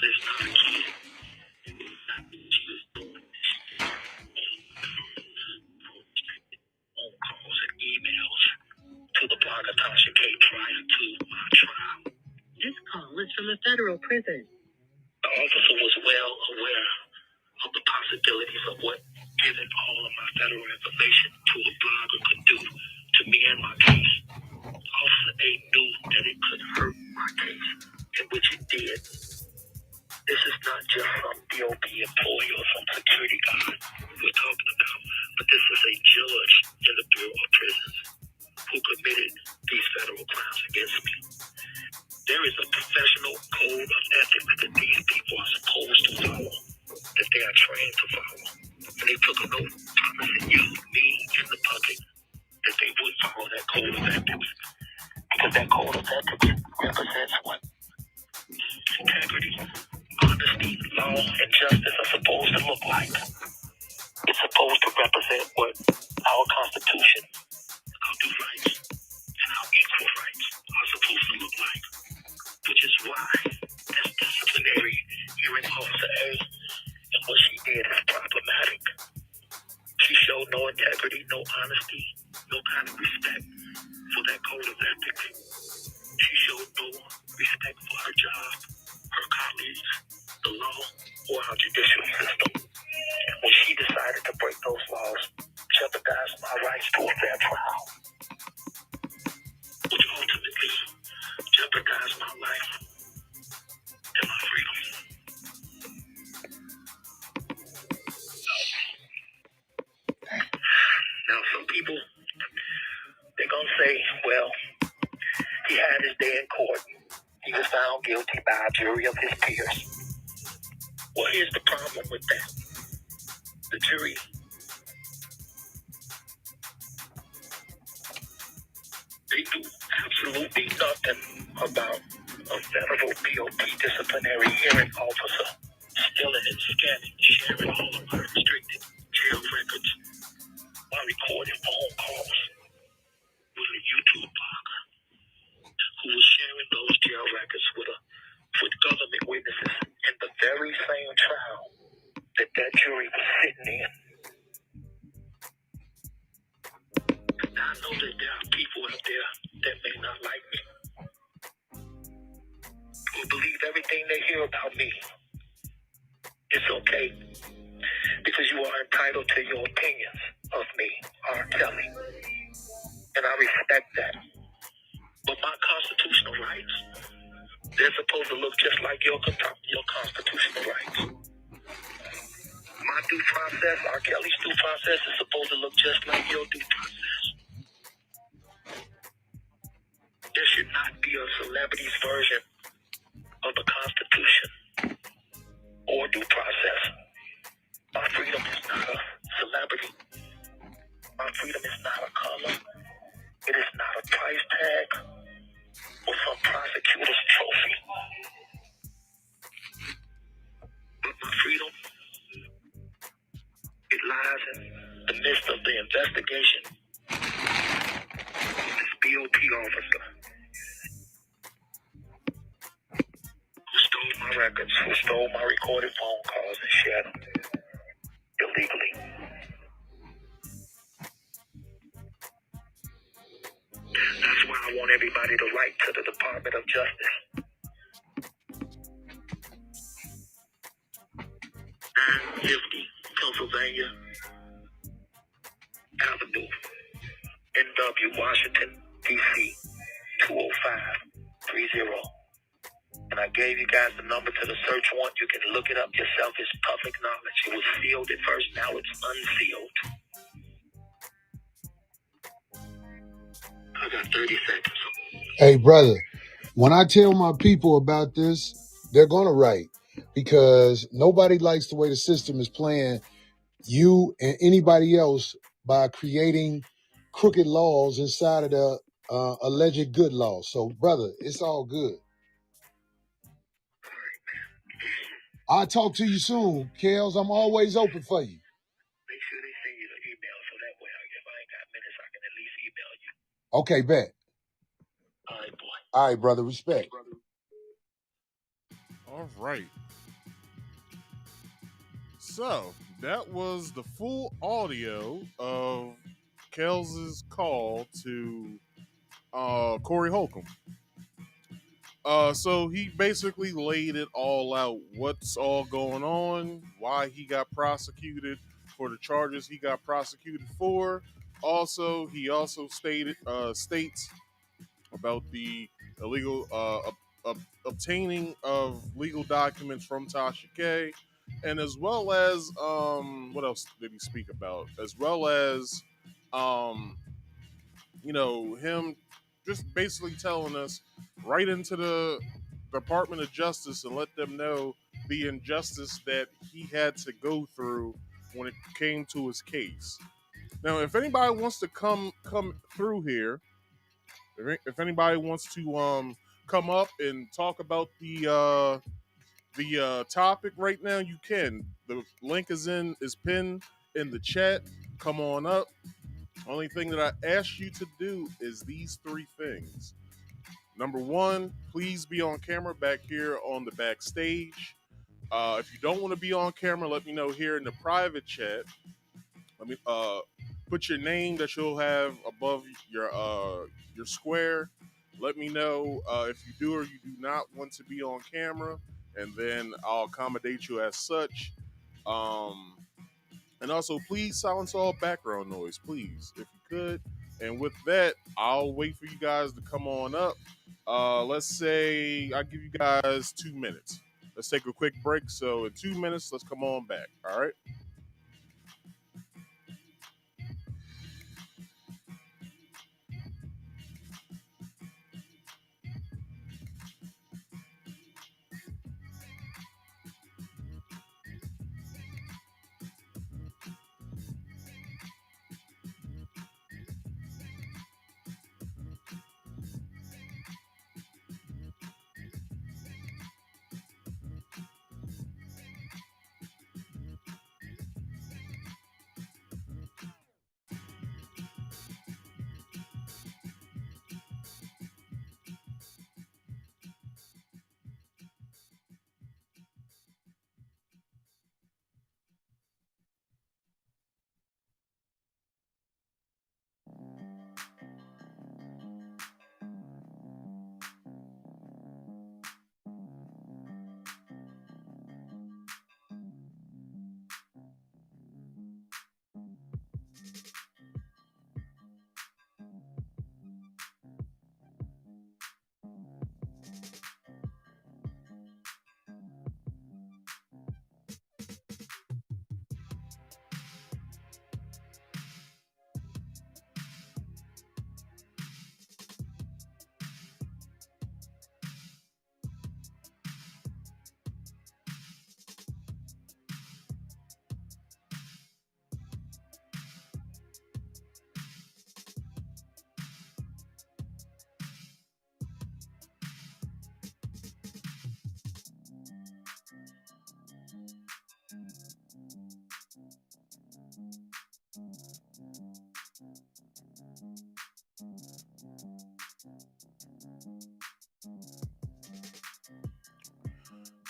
There's not a kid. She was doing this phone calls and emails to the blogger Tasha K prior to my trial. This call is from a federal prison. The officer was well aware of the possibilities of what giving all of my federal information to a blogger could do to me and my case. Officer A knew that it could hurt my case, in which it did. This is not just some BOP employee or some security guard we're talking about, but this is a judge in the Bureau of Prisons who committed these federal crimes against me. There is a professional code of ethics that these people are supposed to follow, that they are trained to follow. And they took an oath promising you, me, and the public that they would follow that code of ethics. Because that code of ethics represents what integrity, honesty, law, and justice are supposed to look like. It's supposed to represent what our Constitution, our due rights, and our equal rights are supposed to look like. Which is why this disciplinary hearing Officer A and what she did is problematic. She showed no integrity, no honesty, no kind of respect for that code of ethics. She showed no respect for her job, her colleagues, the law, or our judicial system. When she decided to break those laws, jeopardized my rights to a fair trial, which ultimately jeopardized my life and my freedom. Now, some people, they're going to say, well, he had his day in court. He was found guilty by a jury of his peers. Well, here's the problem with that. The jury, they do absolutely nothing about a federal BOP disciplinary hearing officer stealing and scanning, sharing all of my restricted jail records while recording phone calls with a YouTube blogger who was sharing those jail records with government witnesses in the very same trial that jury was sitting in. Now, I know that there are people out there that may not like me or believe everything they hear about me. It's okay, because you are entitled to your opinions of me, R.Kelly, and I respect that. But my constitutional rights, they're supposed to look just like your constitutional rights. My due process, R.Kelly's due process, is supposed to look just like your due process. There should not be a celebrity's version of the Constitution or due process. My freedom is not a celebrity. the midst of the investigation, this BOP officer who stole my records, who stole my recorded phone calls and shared them illegally. That's why I want everybody to write to the Department of Justice. 950 Pennsylvania Avenue, NW, Washington, D.C. 20530. And I gave you guys the number to the search warrant. You can look it up yourself. It's public knowledge. It was sealed at first. Now it's unsealed. I got 30 seconds. Hey, brother, when I tell my people about this, they're going to write because nobody likes the way the system is playing you and anybody else by creating crooked laws inside of the alleged good laws. So, brother, it's all good. I'll talk to you soon, Kels. I'm always open for you. Make sure they send you the email so that way, if I ain't got minutes, I can at least email you. Okay, bet. All right, boy. All right, brother. Respect. All right. So that was the full audio of Kels's call to Corey Holcomb. So he basically laid it all out. What's all going on? Why he got prosecuted for the charges he got prosecuted for. Also, he also states about the illegal obtaining of legal documents from Tasha K, and as well as what else did he speak about? As well as him just basically telling us right into the Department of Justice and let them know the injustice that he had to go through when it came to his case. Now, if anybody wants to come through here, if anybody wants to come up and talk about the topic right now, you can. The link is pinned in the chat. Come on up. Only thing that I ask you to do is these three things. Number one, please be on camera back here on the backstage. If you don't want to be on camera, let me know here in the private chat. Let me put your name that you'll have above your square. Let me know if you do or you do not want to be on camera, and then I'll accommodate you as such. And also, please silence all background noise, please, if you could. And with that, I'll wait for you guys to come on up. Let's say I give you guys 2 minutes. Let's take a quick break. So in 2 minutes, let's come on back. All right.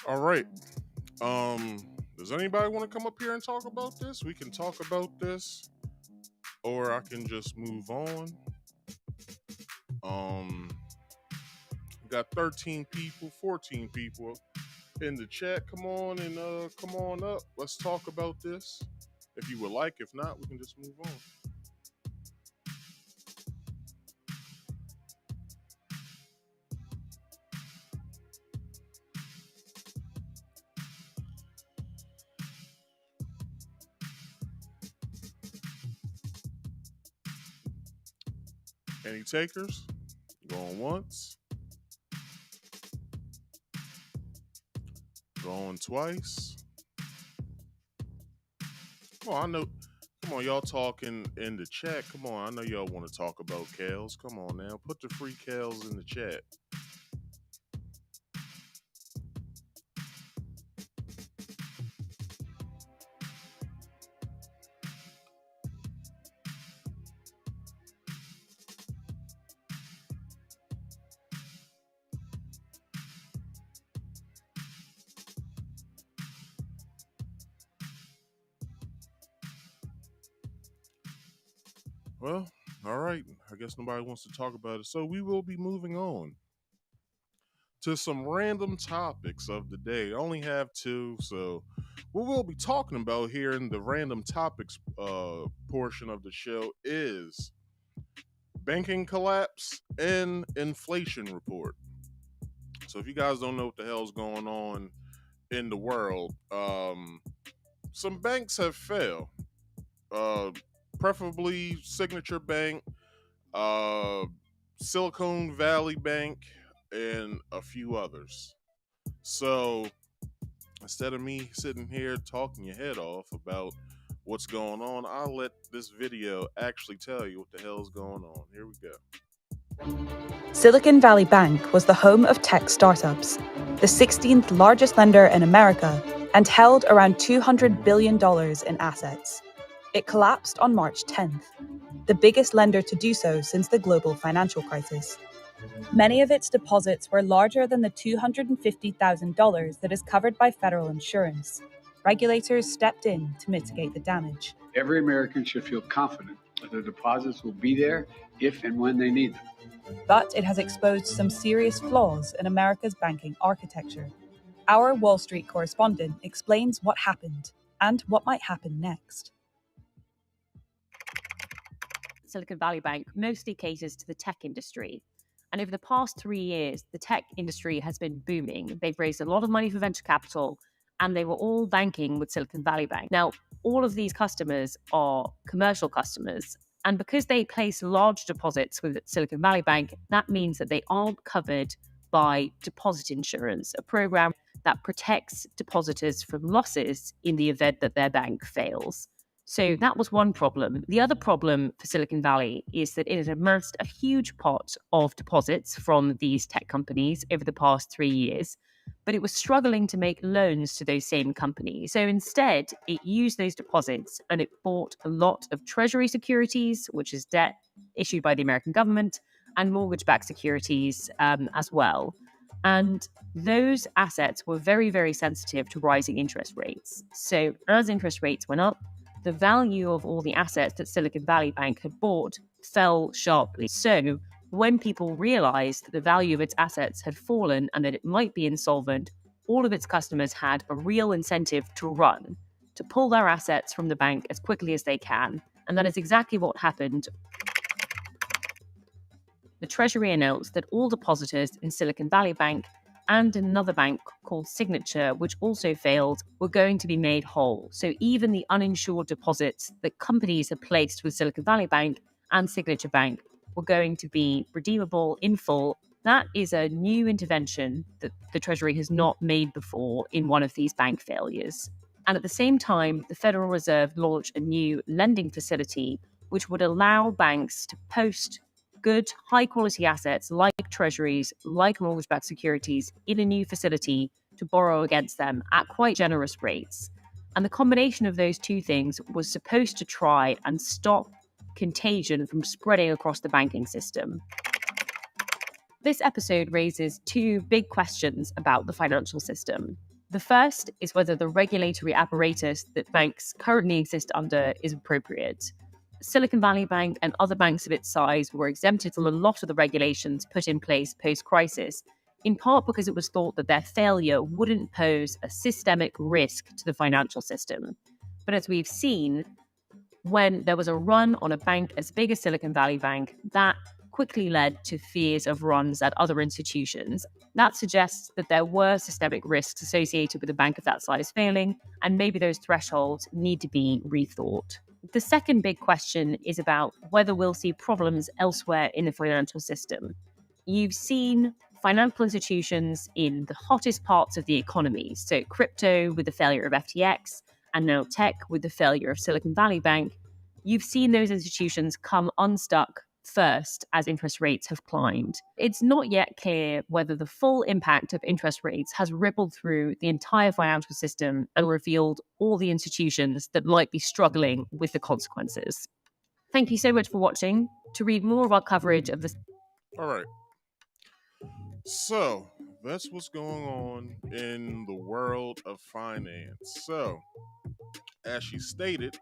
All right. Does anybody want to come up here and talk about this? We can talk about this, or I can just move on. We got 13 people, 14 people in the chat. Come on and come on up. Let's talk about this. If you would like, if not, we can just move on. Any takers? Going once. Going twice. Come on, I know. Come on, y'all talking in the chat. Come on, I know y'all want to talk about Kales. Come on now, put the free Kales in the chat. Well, all right. I guess nobody wants to talk about it. So we will be moving on to some random topics of the day. I only have two, so what we'll be talking about here in the random topics portion of the show is banking collapse and inflation report. So if you guys don't know what the hell's going on in the world, some banks have failed. Preferably Signature Bank, uh, Silicon Valley Bank, and a few others. So instead of me sitting here talking your head off about what's going on, I'll let this video actually tell you what the hell's going on. Here we go. Silicon Valley Bank was the home of tech startups, the 16th largest lender in America, and held around $200 billion in assets. It collapsed on March 10th, the biggest lender to do so since the global financial crisis. Many of its deposits were larger than the $250,000 that is covered by federal insurance. Regulators stepped in to mitigate the damage. Every American should feel confident that their deposits will be there if and when they need them. But it has exposed some serious flaws in America's banking architecture. Our Wall Street correspondent explains what happened and what might happen next. Silicon Valley Bank mostly caters to the tech industry. And over the past 3 years, the tech industry has been booming. They've raised a lot of money for venture capital, and they were all banking with Silicon Valley Bank. Now, all of these customers are commercial customers. And because they place large deposits with Silicon Valley Bank, that means that they aren't covered by deposit insurance, a program that protects depositors from losses in the event that their bank fails. So that was one problem. The other problem for Silicon Valley is that it has amassed a huge pot of deposits from these tech companies over the past 3 years, but it was struggling to make loans to those same companies. So instead, it used those deposits and it bought a lot of treasury securities, which is debt issued by the American government, and mortgage-backed securities as well. And those assets were very, very sensitive to rising interest rates. So as interest rates went up, the value of all the assets that Silicon Valley Bank had bought fell sharply. So when people realized that the value of its assets had fallen and that it might be insolvent, all of its customers had a real incentive to run, to pull their assets from the bank as quickly as they can. And that is exactly what happened. The Treasury announced that all depositors in Silicon Valley Bank and another bank called Signature, which also failed, were going to be made whole. So even the uninsured deposits that companies had placed with Silicon Valley Bank and Signature Bank were going to be redeemable in full. That is a new intervention that the Treasury has not made before in one of these bank failures. And at the same time, the Federal Reserve launched a new lending facility which would allow banks to post good, high-quality assets like treasuries, like mortgage-backed securities, in a new facility to borrow against them at quite generous rates. And the combination of those two things was supposed to try and stop contagion from spreading across the banking system. This episode raises two big questions about the financial system. The first is whether the regulatory apparatus that banks currently exist under is appropriate. Silicon Valley Bank and other banks of its size were exempted from a lot of the regulations put in place post-crisis, in part because it was thought that their failure wouldn't pose a systemic risk to the financial system. But as we've seen, when there was a run on a bank as big as Silicon Valley Bank, that quickly led to fears of runs at other institutions. That suggests that there were systemic risks associated with a bank of that size failing, and maybe those thresholds need to be rethought. The second big question is about whether we'll see problems elsewhere in the financial system. You've seen financial institutions in the hottest parts of the economy, so crypto with the failure of FTX, and now tech with the failure of Silicon Valley Bank. You've seen those institutions come unstuck first as interest rates have climbed. It's not yet clear whether the full impact of interest rates has rippled through the entire financial system and revealed all the institutions that might be struggling with the consequences. Thank you so much for watching. To read more of our coverage of this. All right. So that's what's going on in the world of finance. So, as she stated,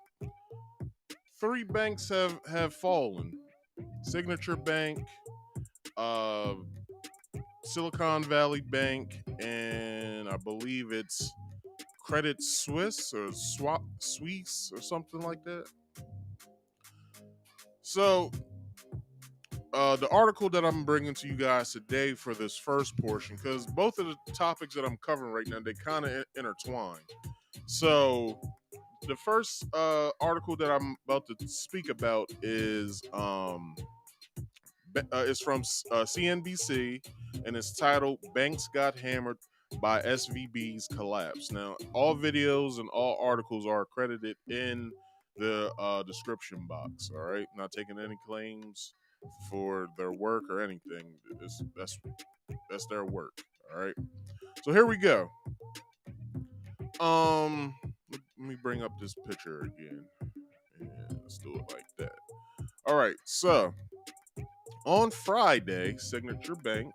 3 banks have fallen: Signature Bank, uh, Silicon Valley Bank, and I believe it's Credit Suisse or Swap Suisse or something like that. So, the article that I'm bringing to you guys today for this first portion, because both of the topics that I'm covering right now, they kind of intertwine. So, the first article that I'm about to speak about is it's from CNBC, and it's titled "Banks Got Hammered by SVB's Collapse." Now, all videos and all articles are accredited in the description box. All right, not taking any claims for their work or anything. That's their work. All right. So here we go. Let me bring up this picture again. Yeah, let's do it like that. All right. So on Friday, Signature Bank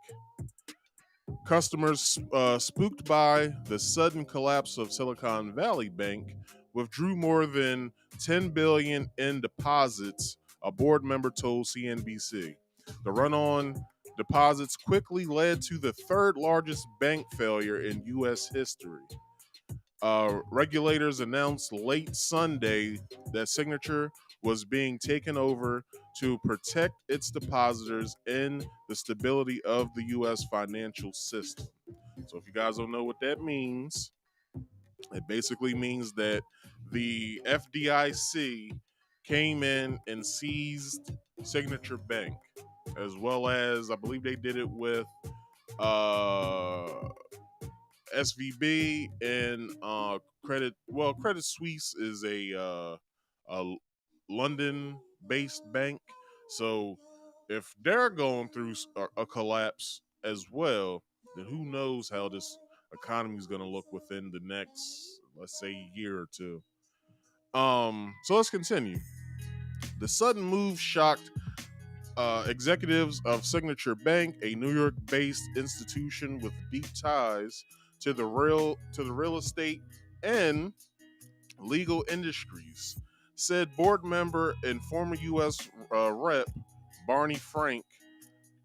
customers spooked by the sudden collapse of Silicon Valley Bank withdrew more than 10 billion in deposits, a board member told CNBC. The run on deposits quickly led to the third largest bank failure in U.S. history. Regulators announced late Sunday that Signature was being taken over to protect its depositors and the stability of the U.S. financial system. So, if you guys don't know what that means, it basically means that the FDIC came in and seized Signature Bank, as well as I believe they did it with SVB and Credit Suisse is a London-based bank. So if they're going through a collapse as well, then who knows how this economy is going to look within the next, let's say, year or two. So let's continue. The sudden move shocked executives of Signature Bank, a New York-based institution with deep ties to the real estate and legal industries, said board member and former U.S. Rep Barney Frank.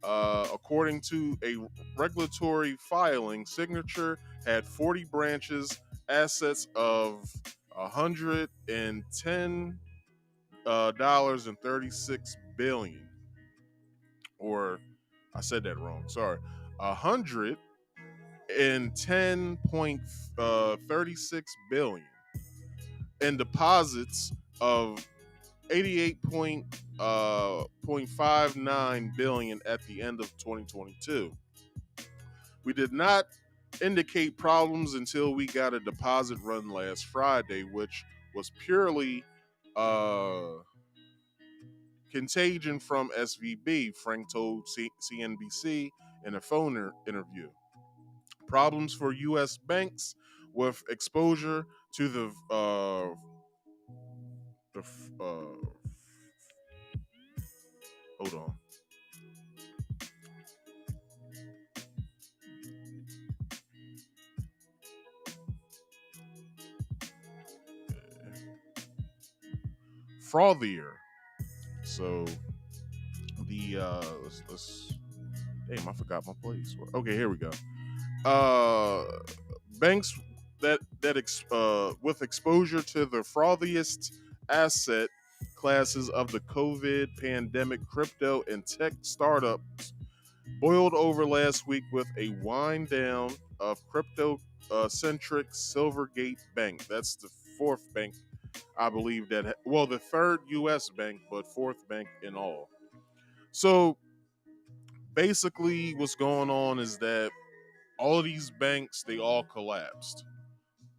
According to a regulatory filing, Signature had 40 branches, assets of $110.36 billion. Or I said that wrong. Sorry, 110.36 billion, and deposits of 88.59 billion at the end of 2022. We did not indicate problems until we got a deposit run last Friday, which was purely contagion from SVB, Frank told CNBC in a phone interview. Problems for U.S. banks with exposure to the hold on. frothier. So the let's damn, I forgot my place. Okay, here we go. Banks with exposure to the frothiest asset classes of the COVID pandemic, crypto and tech startups boiled over last week with a wind down of crypto centric Silvergate Bank. That's the fourth bank, I believe, the third U.S. bank, but fourth bank in all. So basically, what's going on is that all of these banks, they all collapsed,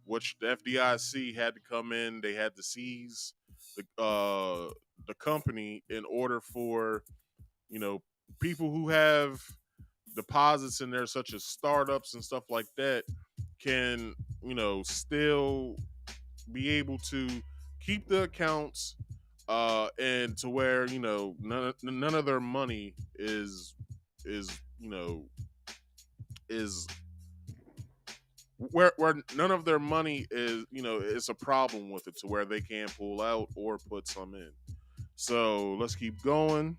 which the FDIC had to come in. They had to seize the company in order for, you know, people who have deposits in there, such as startups and stuff like that, can, still be able to keep the accounts, and to where, none of their money is you know is where none of their money is, it's a problem with it, to where they can't pull out or put some in. So let's keep going.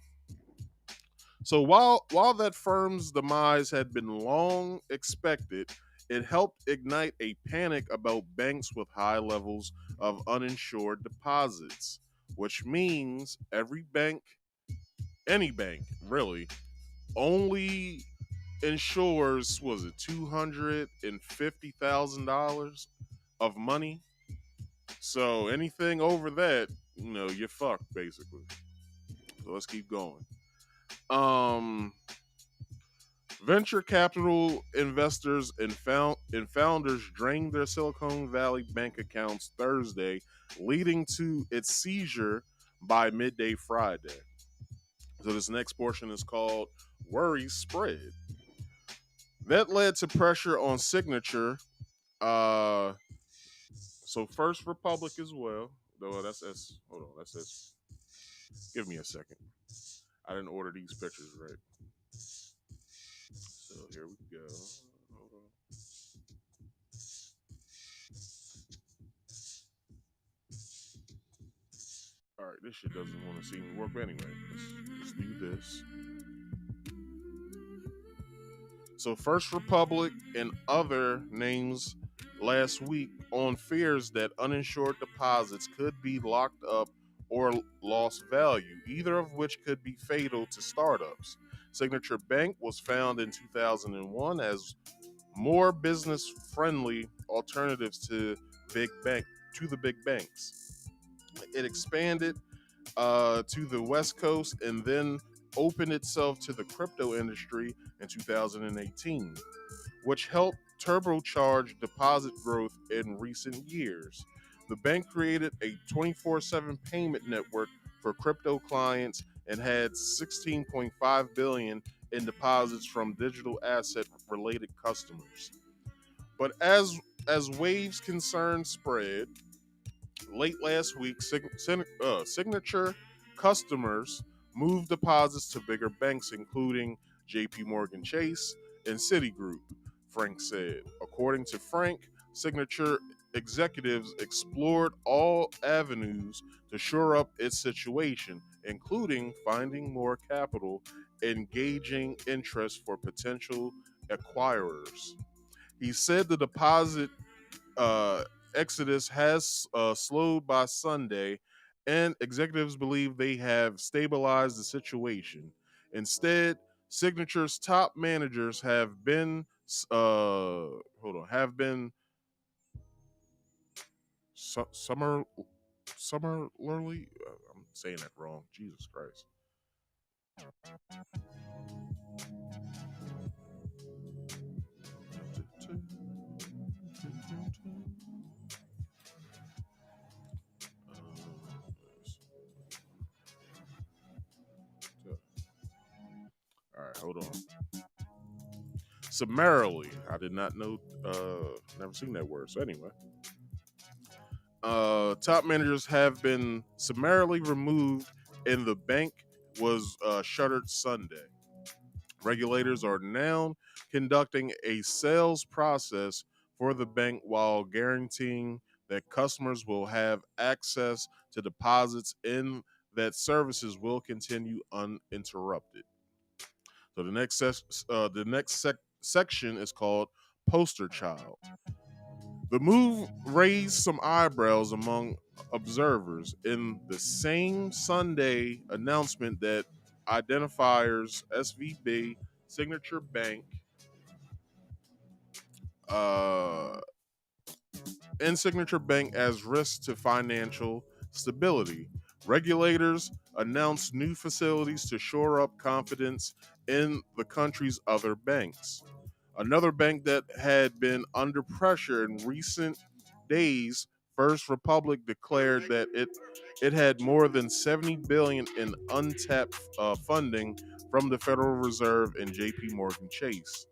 So while that firm's demise had been long expected, it helped ignite a panic about banks with high levels of uninsured deposits, which means any bank really, only insures, was it $250,000 of money? So anything over that, you're fucked basically. So let's keep going. Venture capital investors and founders drained their Silicon Valley bank accounts Thursday, leading to its seizure by midday Friday. So this next portion is called Worries Spread. That led to pressure on Signature. So First Republic as well. Though that's S. Hold on, that's S. Give me a second. I didn't order these pictures right. So here we go. Hold on. All right, this shit doesn't want to seem to work, but anyway, let's do this. So First Republic and other names last week on fears that uninsured deposits could be locked up or lost value, either of which could be fatal to startups. Signature Bank was found in 2001 as more business-friendly alternatives to the big banks. It expanded to the West Coast and then opened itself to the crypto industry in 2018, which helped turbocharge deposit growth in recent years. The bank created a 24/7 payment network for crypto clients and had 16.5 billion in deposits from digital asset related customers. But as Wave's concern spread, late last week, Signature customers moved deposits to bigger banks, including JP Morgan Chase and Citigroup, Frank said. According to Frank, Signature executives explored all avenues to shore up its situation, including finding more capital and gauging interest for potential acquirers. He said the deposit exodus has slowed by Sunday, and executives believe they have stabilized the situation. Instead, Signature's top managers have been summarily. I'm saying that wrong. Jesus Christ. All right, hold on. Summarily, I did not know. Never seen that word. So anyway, top managers have been summarily removed, and the bank was shuttered Sunday. Regulators are now conducting a sales process for the bank while guaranteeing that customers will have access to deposits and that services will continue uninterrupted. So the next section is called Poster Child. The move raised some eyebrows among observers in the same Sunday announcement that identifiers SVB, Signature Bank, uh, and Signature Bank as risks to financial stability. Regulators announced new facilities to shore up confidence in the country's other banks. Another bank that had been under pressure in recent days, First Republic, declared that it had more than 70 billion in untapped funding from the Federal Reserve and JP Morgan Chase.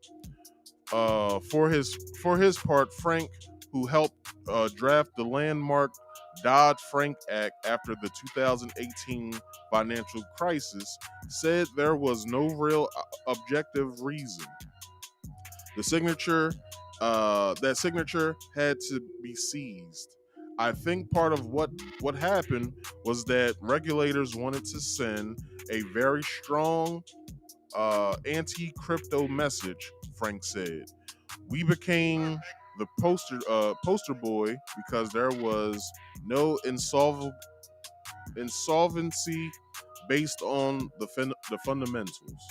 For his part, Frank, who helped draft the landmark Dodd-Frank Act after the 2018 financial crisis, said there was no real objective reason. The signature, that signature had to be seized. I think part of what happened was that regulators wanted to send a very strong anti-crypto message. Frank said, "We became the poster boy because there was no insolvency based on the fundamentals."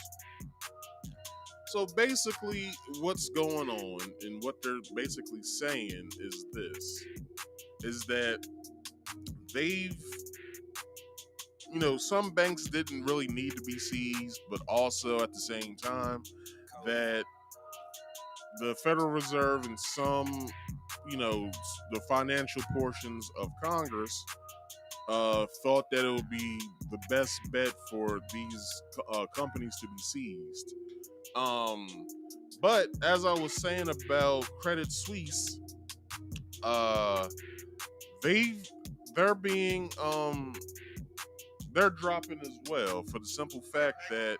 So basically, what's going on and what they're basically saying is this: is that they've, some banks didn't really need to be seized, but also at the same time that the Federal Reserve and some, the financial portions of Congress thought that it would be the best bet for these companies to be seized. But as I was saying about Credit Suisse, uh, they're being they're dropping as well for the simple fact that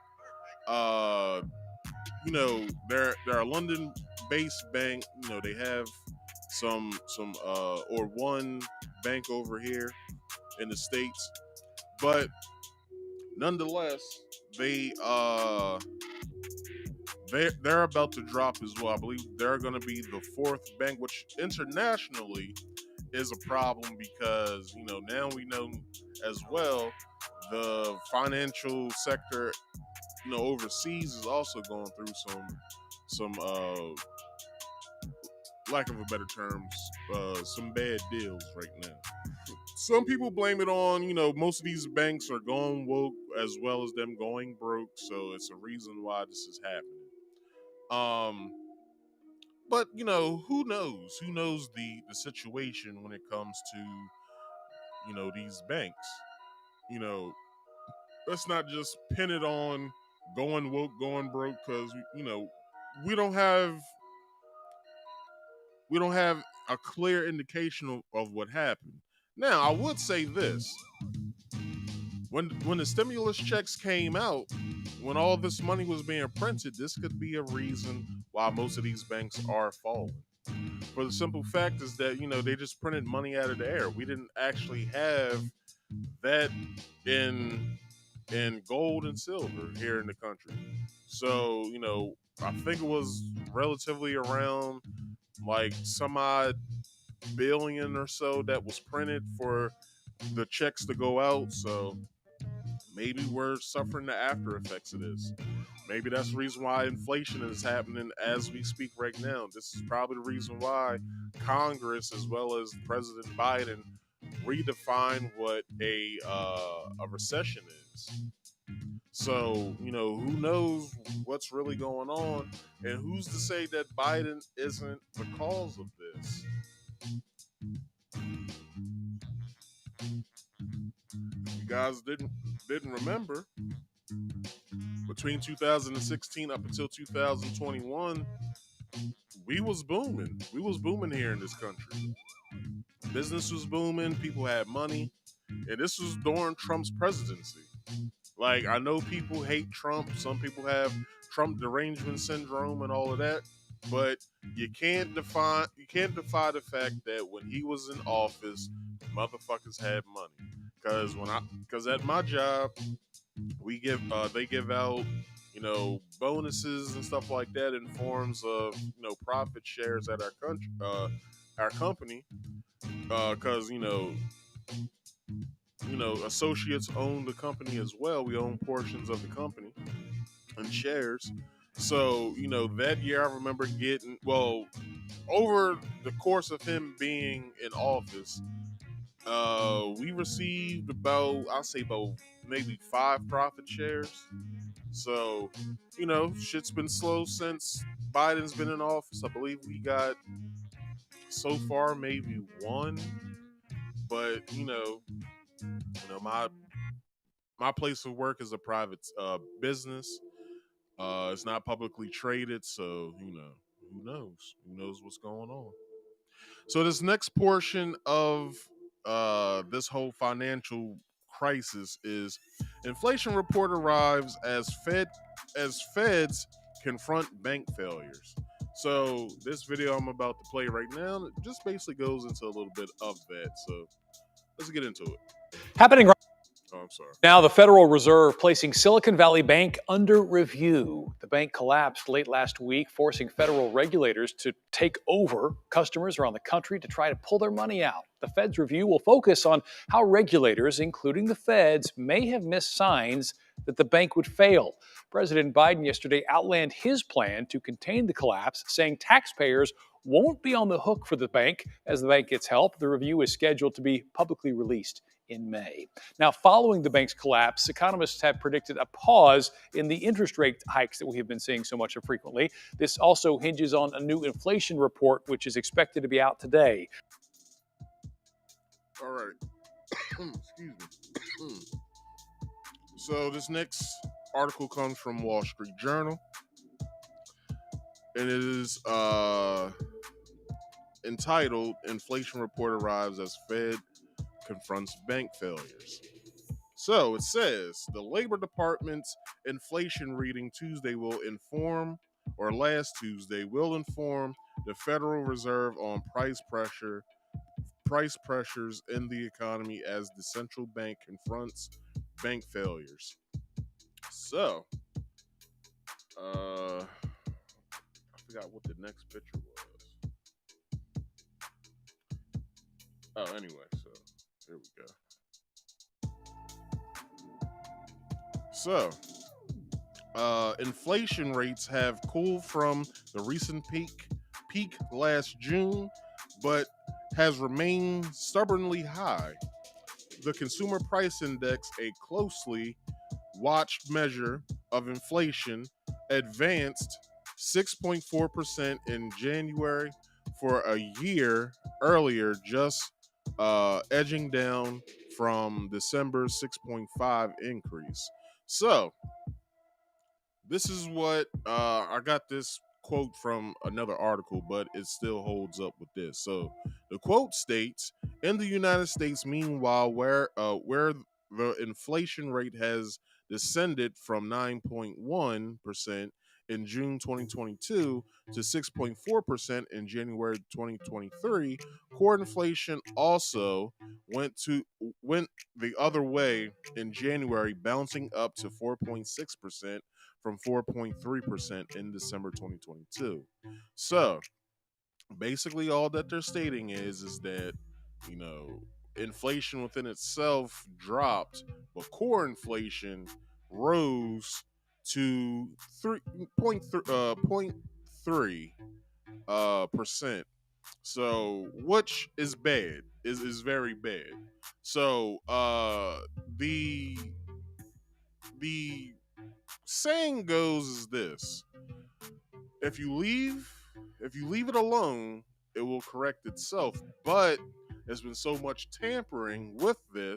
they're a London-based bank. They have some or one bank over here in the States, but nonetheless, they're about to drop as well. I believe they're going to be the fourth bank, which internationally is a problem because now we know as well the financial sector overseas is also going through some lack of a better terms some bad deals right now. Some people blame it on most of these banks are going woke as well as them going broke, so it's a reason why this is happening. But who knows the situation when it comes to these banks. you know let's not just pin it on going woke, going broke, because we don't have a clear indication of what happened. Now, I would say this: when the stimulus checks came out, when all this money was being printed, this could be a reason why most of these banks are falling. For the simple fact is that they just printed money out of the air. We didn't actually have that in gold and silver here in the country. So, I think it was relatively around like some odd billion or so that was printed for the checks to go out. So maybe we're suffering the after effects of this. Maybe that's the reason why inflation is happening as we speak right now. This is probably the reason why Congress, as well as President Biden, redefine what a recession is. So, who knows what's really going on, and who's to say that Biden isn't the cause of this? You guys didn't remember, between 2016 up until 2021, we was booming. We was booming here in this country. Business was booming, people had money, and this was during Trump's presidency. Like, I know people hate Trump. Some people have Trump derangement syndrome and all of that. but you can't defy the fact that when he was in office, motherfuckers had money. Because at my job, they give out bonuses and stuff like that in forms of profit shares at our company, because associates own the company as well. We own portions of the company and shares. So that year I remember getting, well, over the course of him being in office, we received about, I'll say about maybe 5 profit shares. So, shit's been slow since Biden's been in office. I believe we got so far maybe one, but my place of work is a private business. It's not publicly traded, so who knows what's going on. So this next portion of this whole financial crisis is inflation report arrives as feds confront bank failures. So this video I'm about to play right now just basically goes into a little bit of that. So let's get into it. Happening right Oh, I'm sorry. now, the Federal Reserve placing Silicon Valley Bank under review. The bank collapsed late last week, forcing federal regulators to take over customers around the country to try to pull their money out. The Fed's review will focus on how regulators, including the feds, may have missed signs that the bank would fail. President Biden yesterday outlined his plan to contain the collapse, saying taxpayers won't be on the hook for the bank as the bank gets help. The review is scheduled to be publicly released in May. Now, following the bank's collapse, economists have predicted a pause in the interest rate hikes that we have been seeing so much of frequently. This also hinges on a new inflation report, which is expected to be out today. All right. Excuse me. So this next article comes from Wall Street Journal, and it is entitled "Inflation Report Arrives as Fed Confronts Bank Failures." So it says the Labor Department's inflation reading last Tuesday will inform the Federal Reserve on price pressures in the economy as the central bank confronts bank failures. So, I forgot what the next picture was. Oh, anyway, so here we go. So, inflation rates have cooled from the recent peak last June, but has remained stubbornly high. The Consumer Price Index, a closely watched measure of inflation, advanced 6.4% in January for a year earlier, just edging down from December's 6.5 increase. So, this is what I got this quote from another article, but it still holds up with this. So the quote states, in the United States, meanwhile, where the inflation rate has descended from 9.1% in June 2022 to 6.4% in January 2023, core inflation also went the other way in January, bouncing up to 4.6% from 4.3% in December 2022. So basically all that they're stating is that, inflation within itself dropped, but core inflation rose to 3.3 percent. So which is bad, is very bad. So the the saying goes is this: if you leave it alone, it will correct itself. But there's been so much tampering with the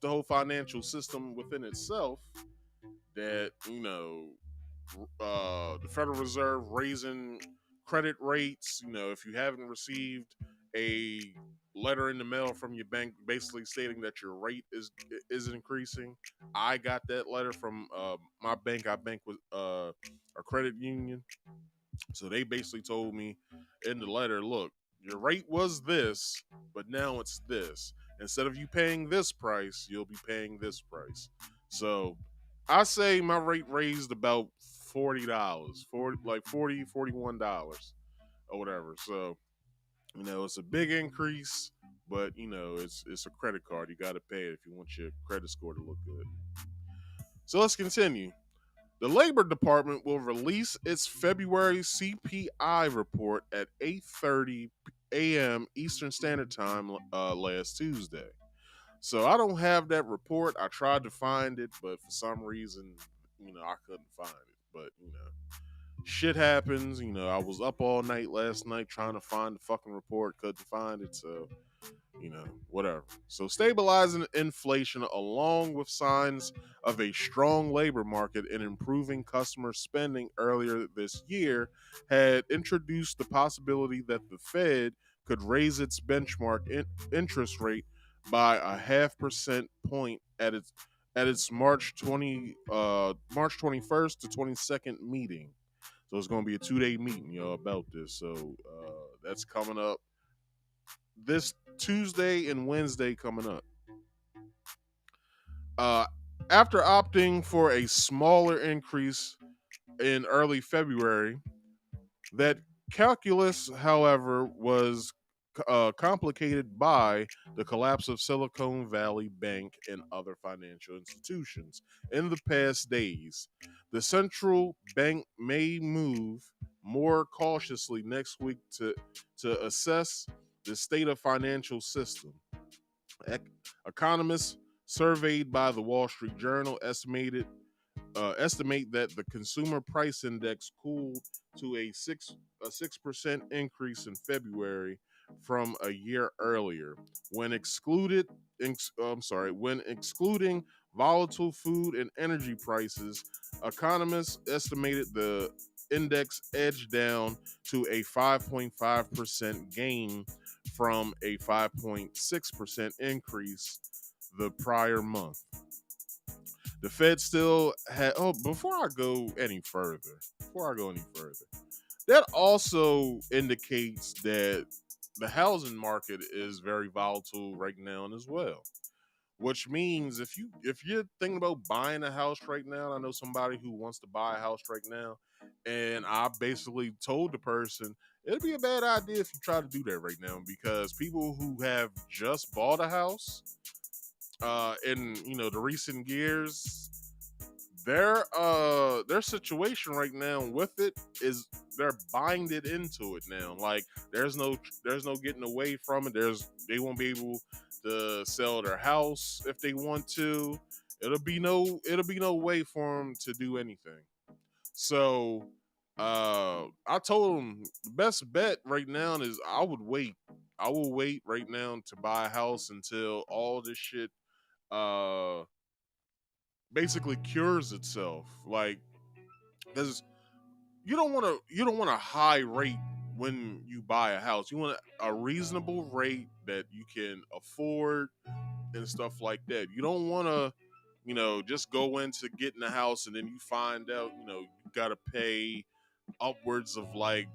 whole financial system within itself, that the Federal Reserve raising credit rates. If you haven't received a letter in the mail from your bank basically stating that your rate is increasing, I got that letter from my bank. I bank with a credit union, So they basically told me in the letter, look, your rate was this, but now it's this. Instead of you paying this price, you'll be paying this price. So I say my rate raised about $40, 40 like $41 or whatever. So, it's a big increase, but it's a credit card. You gotta pay it if you want your credit score to look good. So let's continue. The Labor Department will release its February CPI report at 8:30 a.m. Eastern Standard Time last Tuesday. So I don't have that report. I tried to find it, but for some reason, I couldn't find it. But shit happens. I was up all night last night trying to find the fucking report, couldn't find it. So whatever. So stabilizing inflation along with signs of a strong labor market and improving customer spending earlier this year had introduced the possibility that the Fed could raise its benchmark interest rate by a 0.5% point at its March 21st to 22nd meeting. So it's going to be a 2-day meeting, about this. So that's coming up this Tuesday and Wednesday coming up. After opting for a smaller increase in early February, that calculus, however, was complicated by the collapse of Silicon Valley Bank and other financial institutions. In the past days, the central bank may move more cautiously next week to assess the state of financial system. Economists surveyed by the Wall Street Journal estimate that the consumer price index cooled to a 6% increase in February from a year earlier, when when excluding volatile food and energy prices. Economists estimated the index edged down to a 5.5% gain from a 5.6% increase the prior month. The Fed still had. Oh, before I go any further, that also indicates that the housing market is very volatile right now as well. Which means if you're thinking about buying a house right now, I know somebody who wants to buy a house right now, and I basically told the person it'd be a bad idea if you try to do that right now, because people who have just bought a house in the recent years, their situation right now with it is they're binded into it now. Like there's no getting away from it. They won't be able to sell their house if they want to. It'll be no way for them to do anything. So I told them the best bet right now is I would wait. I will wait right now to buy a house until all this shit uh basically cures itself. Like, because you don't want a high rate when you buy a house. You want a reasonable rate that you can afford and stuff like that. You don't want to just go into getting a house and then you find out you got to pay upwards of like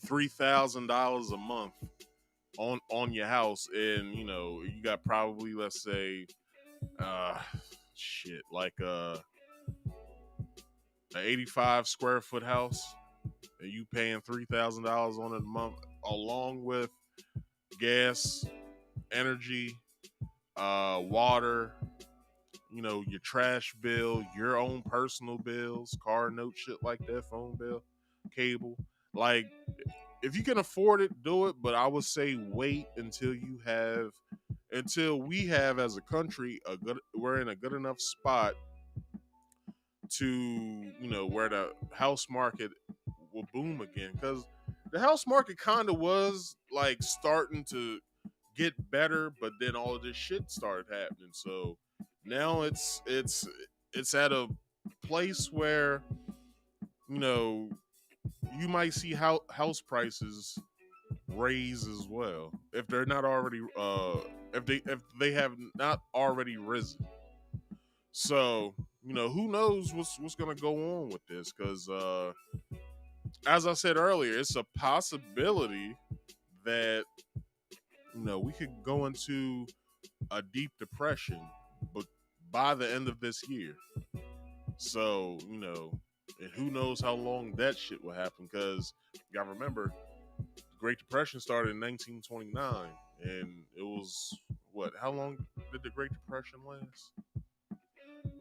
$3,000 a month on your house, and you got probably, let's say, uh shit, like an 85 square foot house, and you paying $3,000 on it a month, along with gas, energy, water, your trash bill, your own personal bills, car note, shit like that, phone bill, cable. Like, if you can afford it, do it. But I would say wait until we have, as a country, we're in a good enough spot to where the house market will boom again, because the house market kind of was like starting to get better, but then all of this shit started happening. So now it's at a place where you might see house prices raise as well, if they're not already if they have not already risen. So who knows what's gonna go on with this, because as I said earlier, it's a possibility that we could go into a deep depression, but by the end of this year. So and who knows how long that shit will happen? Because you gotta remember, the Great Depression started in 1929, and it was what? How long did the Great Depression last?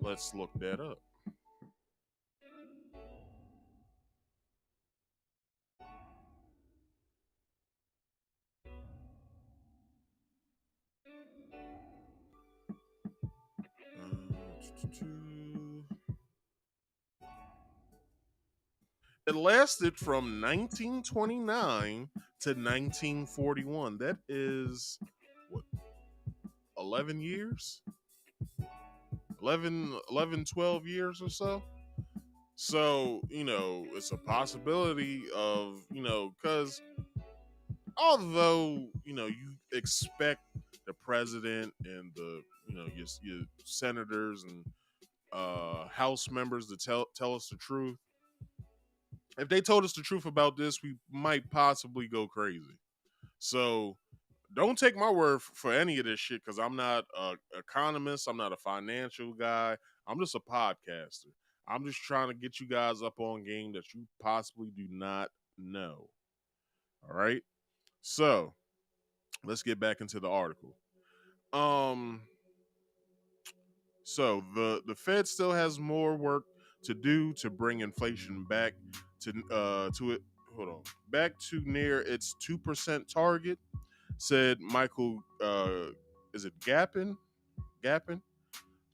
Let's look that up. It lasted from 1929 to 1941. That is what, 11 years? 12 years or so. So, it's a possibility of, because although, you expect the president and your senators and House members to tell us the truth. If they told us the truth about this, we might possibly go crazy. So don't take my word for any of this shit, because I'm not an economist. I'm not a financial guy. I'm just a podcaster. I'm just trying to get you guys up on game that you possibly do not know. All right. So let's get back into the article. Um, the Fed still has more work to do to bring inflation back to it. Hold on, back to near its 2% target, said Michael. Is it Gappin,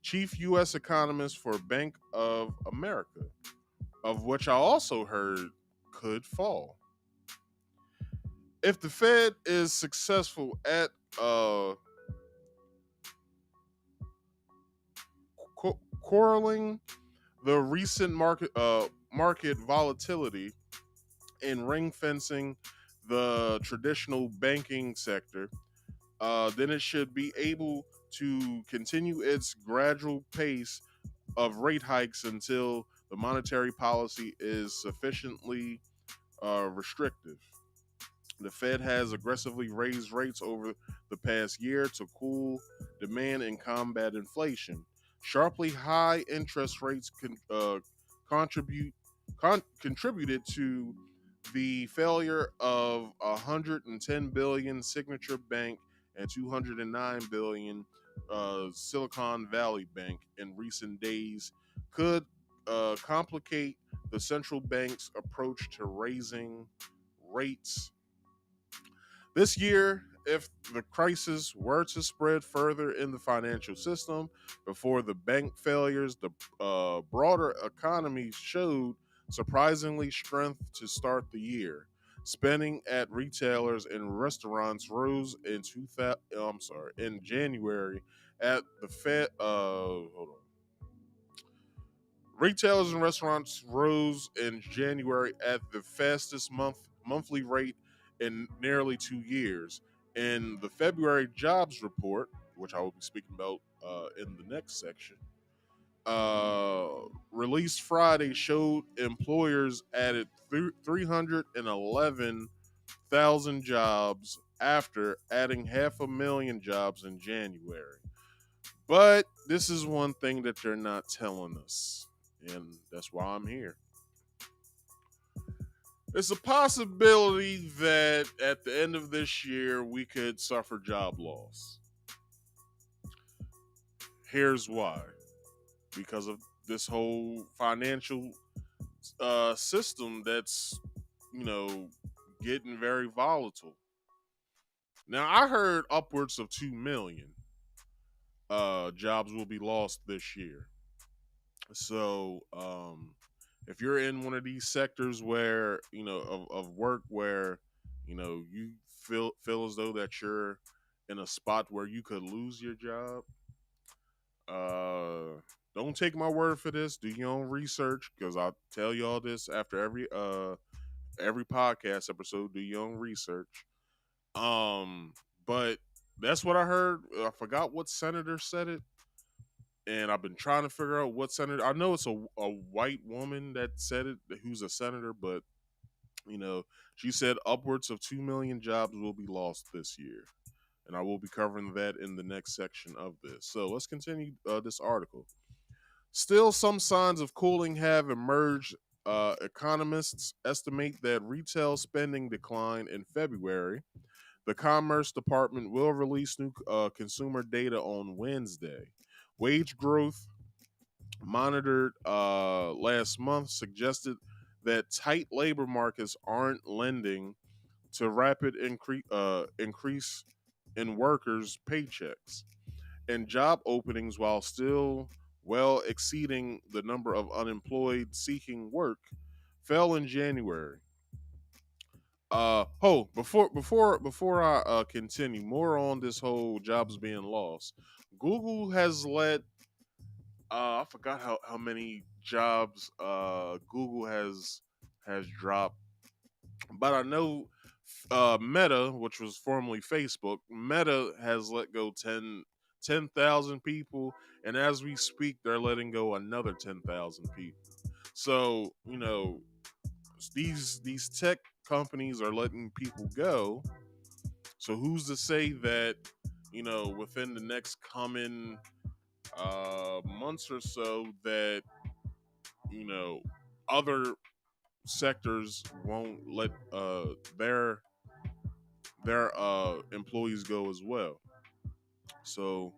chief U.S. economist for Bank of America, of which I also heard could fall if the Fed is successful at quarreling the recent market volatility and ring fencing the traditional banking sector. Then it should be able to continue its gradual pace of rate hikes until the monetary policy is sufficiently restrictive. The Fed has aggressively raised rates over the past year to cool demand and combat inflation. Sharply high interest rates contributed to the failure of 110 billion Signature Bank and 209 billion Silicon Valley Bank in recent days, could complicate the central bank's approach to raising rates this year. If the crisis were to spread further in the financial system before the bank failures, the broader economy showed surprisingly strength to start the year. Spending at retailers and restaurants rose in January at the Fed. Hold on. Retailers and restaurants rose in January at the fastest monthly rate in nearly 2 years. In the February jobs report, which I will be speaking about in the next section, uh, released Friday, showed employers added 311,000 jobs after adding 500,000 jobs in January. But this is one thing that they're not telling us, and that's why I'm here. It's a possibility that at the end of this year we could suffer job loss. Here's why: because of this whole financial system that's you know getting very volatile. Now I heard upwards of 2 million jobs will be lost this year. So if you're in one of these sectors where of work where you feel as though that you're in a spot where you could lose your job, uh don't take my word for this. Do your own research, because I'll tell you all this after every podcast episode. Do your own research. But that's what I heard. I forgot what senator said it, and I've been trying to figure out what senator. I know it's a white woman that said it, who's a senator, but You know, she said upwards of 2 million jobs will be lost this year. And I will be covering that in the next section of this. So let's continue this article. Still, some signs of cooling have emerged. Economists estimate that retail spending declined in February. The Commerce Department will release new consumer data on Wednesday. Wage growth monitored last month suggested that tight labor markets aren't lending to rapid increase in workers' paychecks and job openings, while still well exceeding the number of unemployed seeking work, fell in January. Before I continue more on this whole jobs being lost, Google has let I forgot how many jobs Google has dropped, but I know Meta, which was formerly Facebook, Meta has let go 10,000 people, and as we speak, they're letting go another 10,000 people. So these tech companies are letting people go. So who's to say that within the next coming months or so that you know other sectors won't let their employees go as well. So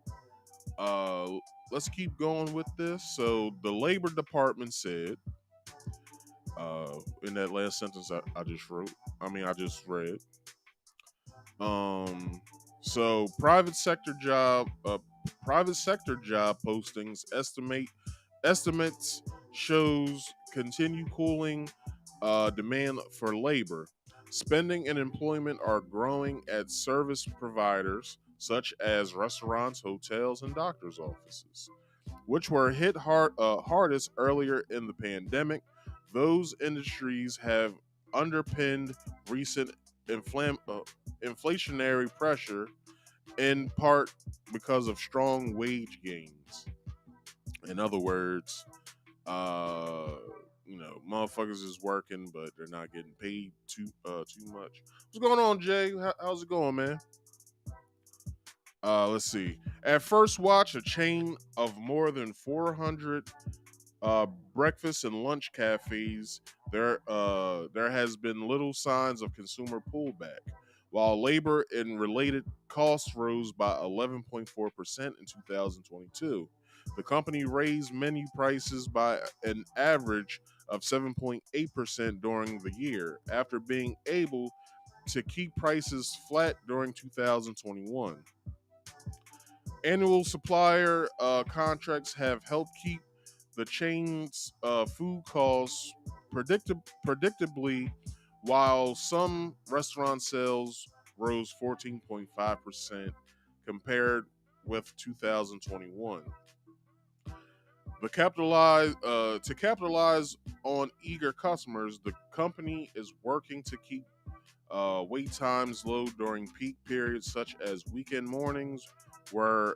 uh, let's keep going with this. So the Labor Department said in that last sentence I just wrote, I just read. Um, so private sector job postings estimates shows continue cooling demand for labor. Spending and employment are growing at service providers such as restaurants, hotels, and doctors' offices, which were hit hardest earlier in the pandemic. Those industries have underpinned recent inflationary pressure, in part because of strong wage gains. In other words, uh, motherfuckers is working, but they're not getting paid too much. What's going on, Jay? How's it going, man? Let's see. At first watch, a chain of more than 400 uh, breakfast and lunch cafes, there has been little signs of consumer pullback. While labor and related costs rose by 11.4% in 2022, the company raised menu prices by an average of 7.8% during the year, after being able to keep prices flat during 2021. Annual supplier contracts have helped keep the chain's food costs predictably, while some restaurant sales rose 14.5% compared with 2021. To capitalize on eager customers, the company is working to keep wait times low during peak periods such as weekend mornings. We're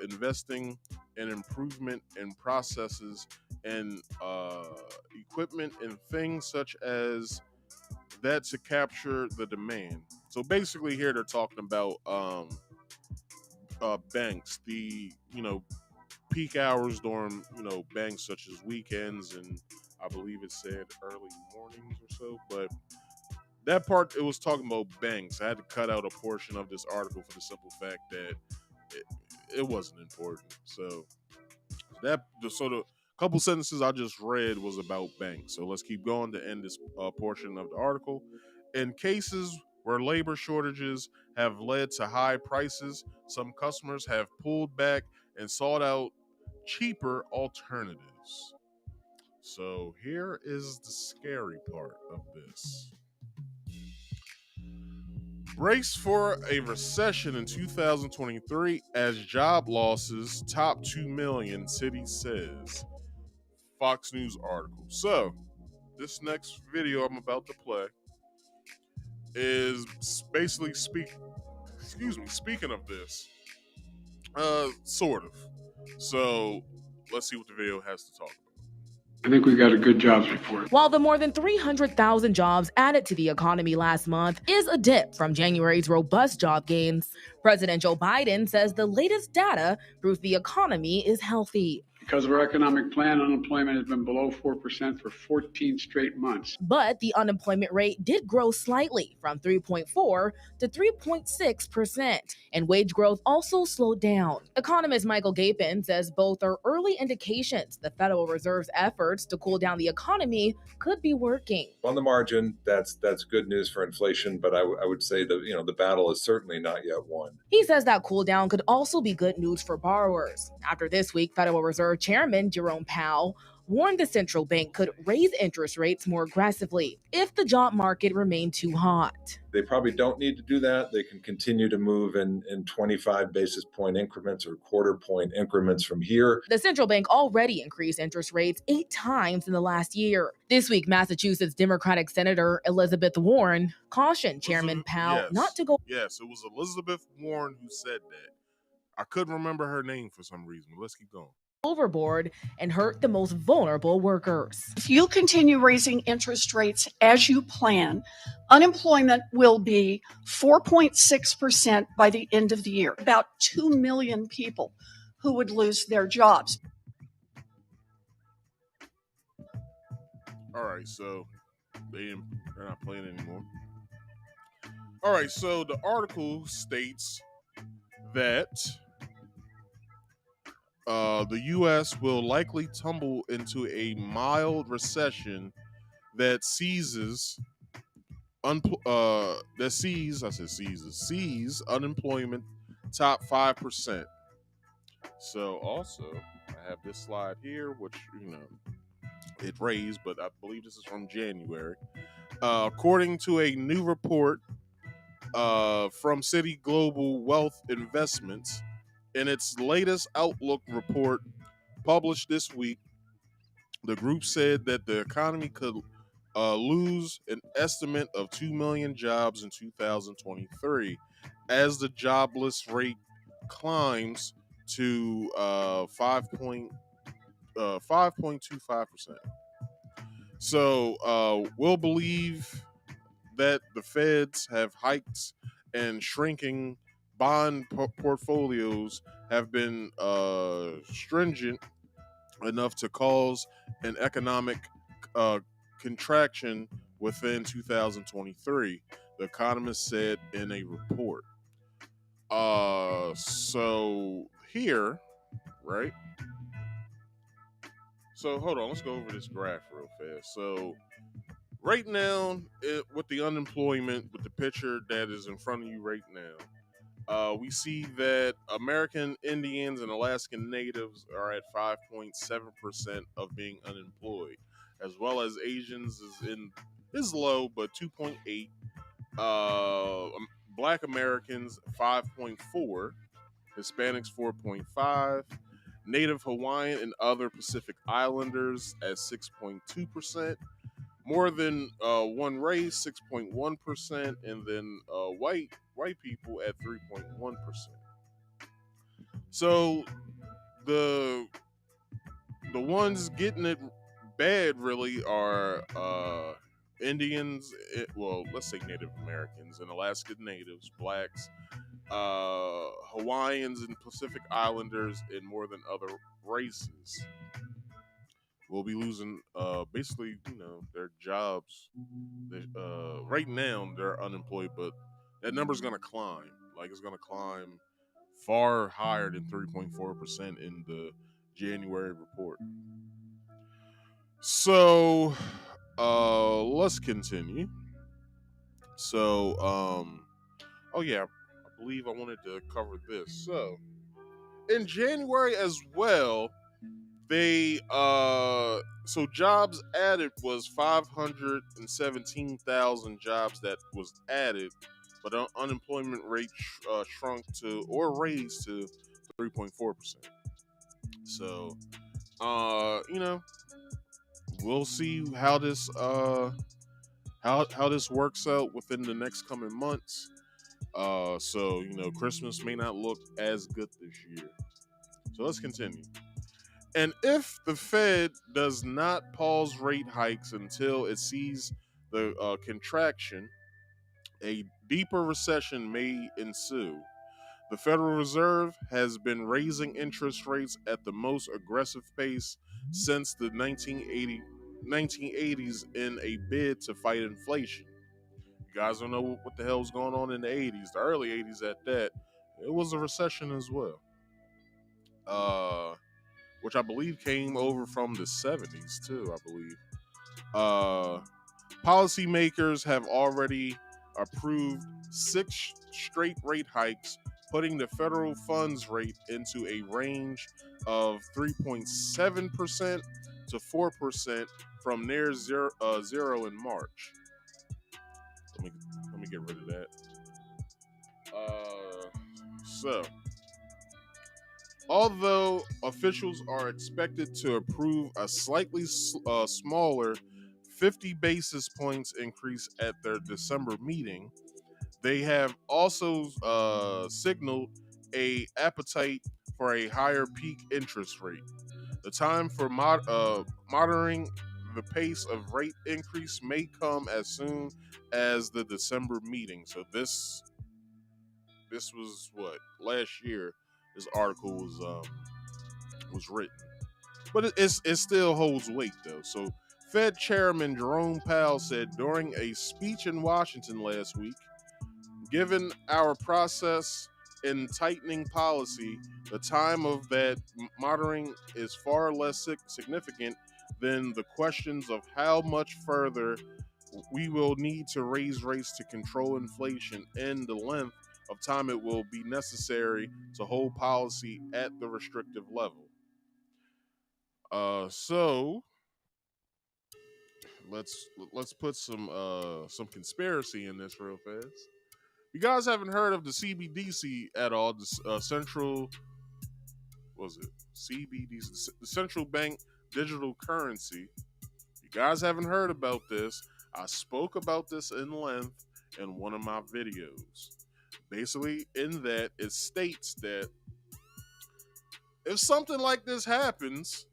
investing in improvement in processes and equipment and things such as that to capture the demand. So basically, here they're talking about banks, the peak hours during banks such as weekends and I believe it said early mornings or so, but that part it was talking about banks. I had to cut out a portion of this article for the simple fact that it, it wasn't important. So that the sort of couple sentences I just read was about banks. So let's keep going to end this portion of the article. In cases where labor shortages have led to high prices, some customers have pulled back and sought out cheaper alternatives. So here is the scary part of this. Brace for a recession in 2023 as job losses top 2 million, city says. Fox News article. So, this next video I'm about to play is basically speaking of this. Sort of. So, let's see what the video has to talk about. I think we got a good jobs report. While the more than 300,000 jobs added to the economy last month is a dip from January's robust job gains, President Joe Biden says the latest data proves the economy is healthy. Because of our economic plan, unemployment has been below 4% for 14 straight months. But the unemployment rate did grow slightly from 3.4 to 3.6%, and wage growth also slowed down. Economist Michael Gapin says both are early indications the Federal Reserve's efforts to cool down the economy could be working. On the margin, that's good news for inflation, but I would say that the battle is certainly not yet won. He says that cool down could also be good news for borrowers. After this week, Federal Reserve Chairman Jerome Powell warned the central bank could raise interest rates more aggressively if the job market remained too hot. They probably don't need to do that. They can continue to move in 25 basis point increments or quarter point increments from here. The central bank already increased interest rates 8 times in the last year. This week, Massachusetts Democratic Senator Elizabeth Warren cautioned Chairman Powell not to go. Yes, it was Elizabeth Warren who said that. I couldn't remember her name for some reason. Let's keep going. Overboard and hurt the most vulnerable workers. If you continue raising interest rates as you plan, unemployment will be 4.6% by the end of the year. About 2 million people who would lose their jobs. All right, so they're not playing anymore. All right, so the article states that the U.S. will likely tumble into a mild recession that sees unemployment top 5%. So also, I have this slide here, which it raised, but I believe this is from January. According to a new report from Citi Global Wealth Investments, in its latest Outlook report published this week, the group said that the economy could lose an estimate of 2 million jobs in 2023 as the jobless rate climbs to 5.25%. So we'll believe that the feds have hiked and shrinking bond portfolios have been stringent enough to cause an economic contraction within 2023, the economist said in a report. So here, right? So hold on, let's go over this graph real fast. So right now, with the unemployment, with the picture that is in front of you right now, we see that American Indians and Alaskan Natives are at 5.7% of being unemployed, as well as Asians is low, but 2.8. Black Americans 5.4, Hispanics 4.5, Native Hawaiian and other Pacific Islanders at 6.2%. More than one race, 6.1%, and then white people at 3.1%. So the ones getting it bad really are Indians. Well, let's say Native Americans and Alaskan Natives, blacks, Hawaiians and Pacific Islanders, and more than other races. Will be losing basically, their jobs. Right now they're unemployed, but that number's gonna climb. Like it's gonna climb far higher than 3.4% in the January report. So let's continue. So oh yeah, I believe I wanted to cover this. So in January as well, they so jobs added was 517,000 jobs that was added, but unemployment rate shrunk to or raised to 3.4%. So we'll see how this how this works out within the next coming months. So Christmas may not look as good this year. So let's continue. And if the Fed does not pause rate hikes until it sees the contraction, a deeper recession may ensue. The Federal Reserve has been raising interest rates at the most aggressive pace since the 1980s in a bid to fight inflation. You guys don't know what the hell was going on in the 80s, the early 80s at that. It was a recession as well, which I believe came over from the 70s too, I believe. Uh, Policymakers have already approved 6 straight rate hikes, putting the federal funds rate into a range of 3.7% to 4% from near zero in March. Let me let me get rid of that. So, although officials are expected to approve a slightly smaller 50 basis points increase at their December meeting, they have also signaled a appetite for a higher peak interest rate. The time for monitoring the pace of rate increase may come as soon as the December meeting. So this was what last year. This article was written, but it still holds weight though. So Fed Chairman Jerome Powell said during a speech in Washington last week, given our process in tightening policy, the time of that monitoring is far less significant than the questions of how much further we will need to raise rates to control inflation and the length of time it will be necessary to hold policy at the restrictive level. So let's put some conspiracy in this real fast. You guys haven't heard of the CBDC at all? The central, what was it CBDC, the central bank digital currency. You guys haven't heard about this? I spoke about this in length in one of my videos. Basically, in that it states that if something like this happens,